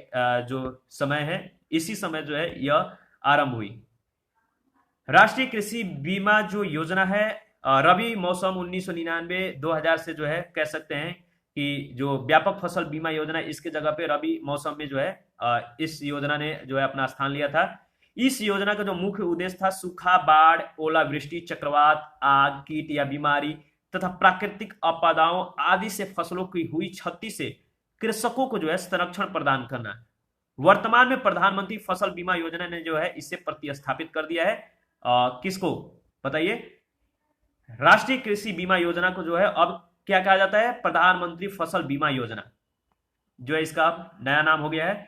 S1: जो समय है इसी समय जो है यह आरंभ हुई। राष्ट्रीय कृषि बीमा जो योजना है रबी मौसम 1999 2000 से जो है कह सकते हैं कि जो व्यापक फसल बीमा योजना इसके जगह पे रबी मौसम में जो है इस योजना ने जो है अपना स्थान लिया था। इस योजना का जो मुख्य उद्देश्य था सूखा, बाढ़, ओलावृष्टि, चक्रवात, आग, कीट या बीमारी तथा प्राकृतिक आपदाओं आदि से फसलों की हुई क्षति से कृषकों को जो है संरक्षण प्रदान करना। वर्तमान में प्रधानमंत्री फसल बीमा योजना ने जो है इसे प्रतिस्थापित कर दिया है। किसको बताइए? राष्ट्रीय कृषि बीमा योजना को जो है अब क्या कहा जाता है? प्रधानमंत्री फसल बीमा योजना जो है इसका नया नाम हो गया है।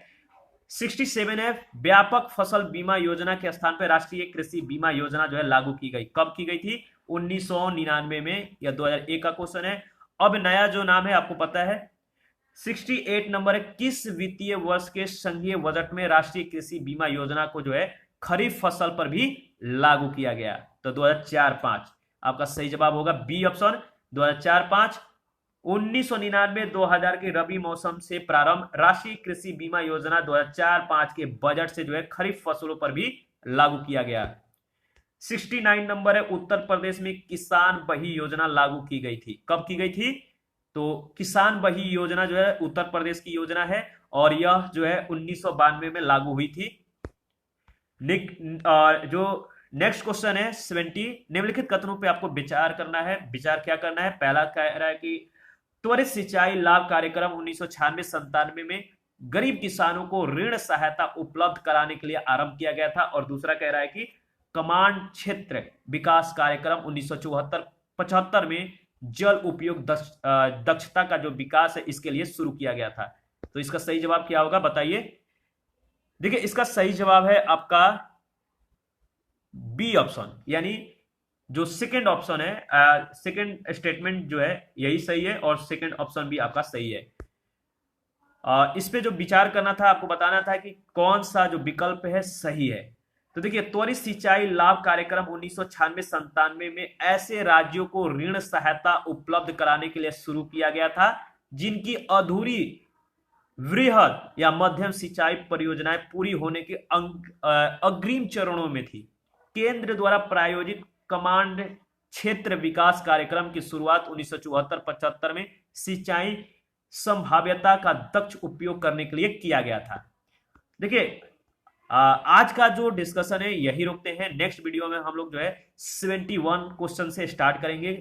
S1: 67 है व्यापक फसल बीमा योजना के स्थान पर राष्ट्रीय कृषि बीमा योजना जो है लागू की गई। कब की गई थी? 1999 में या 2001 का क्वेश्चन है। अब नया जो नाम है आपको पता है। 68 नंबर है किस वित्तीय वर्ष के संघीय बजट में राष्ट्रीय कृषि बीमा योजना को जो है खरीफ फसल पर भी लागू किया गया? तो 2004-05 आपका सही जवाब होगा बी ऑप्शन 2004-05। 1999-2000 के रबी मौसम से प्रारंभ राष्ट्रीय कृषि बीमा योजना 2004-05 के बजट से जो है खरीफ फसलों पर भी लागू किया गया। 69 नंबर है उत्तर प्रदेश में किसान बही योजना लागू की गई थी। कब की गई थी? तो किसान बही योजना जो है उत्तर प्रदेश की योजना है और यह जो है 1992 में लागू हुई थी। जो नेक्स्ट क्वेश्चन है 70। निम्नलिखित कथनों पे आपको विचार करना है। विचार क्या करना है? पहला कह रहा है कि त्वरित सिंचाई लाभ कार्यक्रम 1996-97 में गरीब किसानों को ऋण सहायता उपलब्ध कराने के लिए आरंभ किया गया था, और दूसरा कह रहा है कि कमांड क्षेत्र विकास कार्यक्रम 1974-75 में जल उपयोग दक्षता का जो विकास है इसके लिए शुरू किया गया था। तो इसका सही जवाब क्या होगा बताइए? देखिए, इसका सही जवाब है आपका बी ऑप्शन, यानी जो सेकंड ऑप्शन है, सेकंड स्टेटमेंट जो है यही सही है और सेकंड ऑप्शन भी आपका सही है। इस पे जो विचार करना था, आपको बताना था कि कौन सा जो विकल्प है सही है। तो देखिए, त्वरित सिंचाई लाभ कार्यक्रम 1996-97 में ऐसे राज्यों को ऋण सहायता उपलब्ध कराने के लिए शुरू किया गया था जिनकी अधूरी वृहद या मध्यम सिंचाई परियोजनाएं पूरी होने के अग्रिम चरणों में थी। केंद्र द्वारा प्रायोजित कमांड क्षेत्र विकास कार्यक्रम की शुरुआत 1974-75 में सिंचाई संभाव्यता का दक्ष उपयोग करने के लिए किया गया था। देखिए, आज का जो डिस्कशन है यही रोकते हैं। नेक्स्ट वीडियो में हम लोग जो है 71 क्वेश्चन से स्टार्ट करेंगे।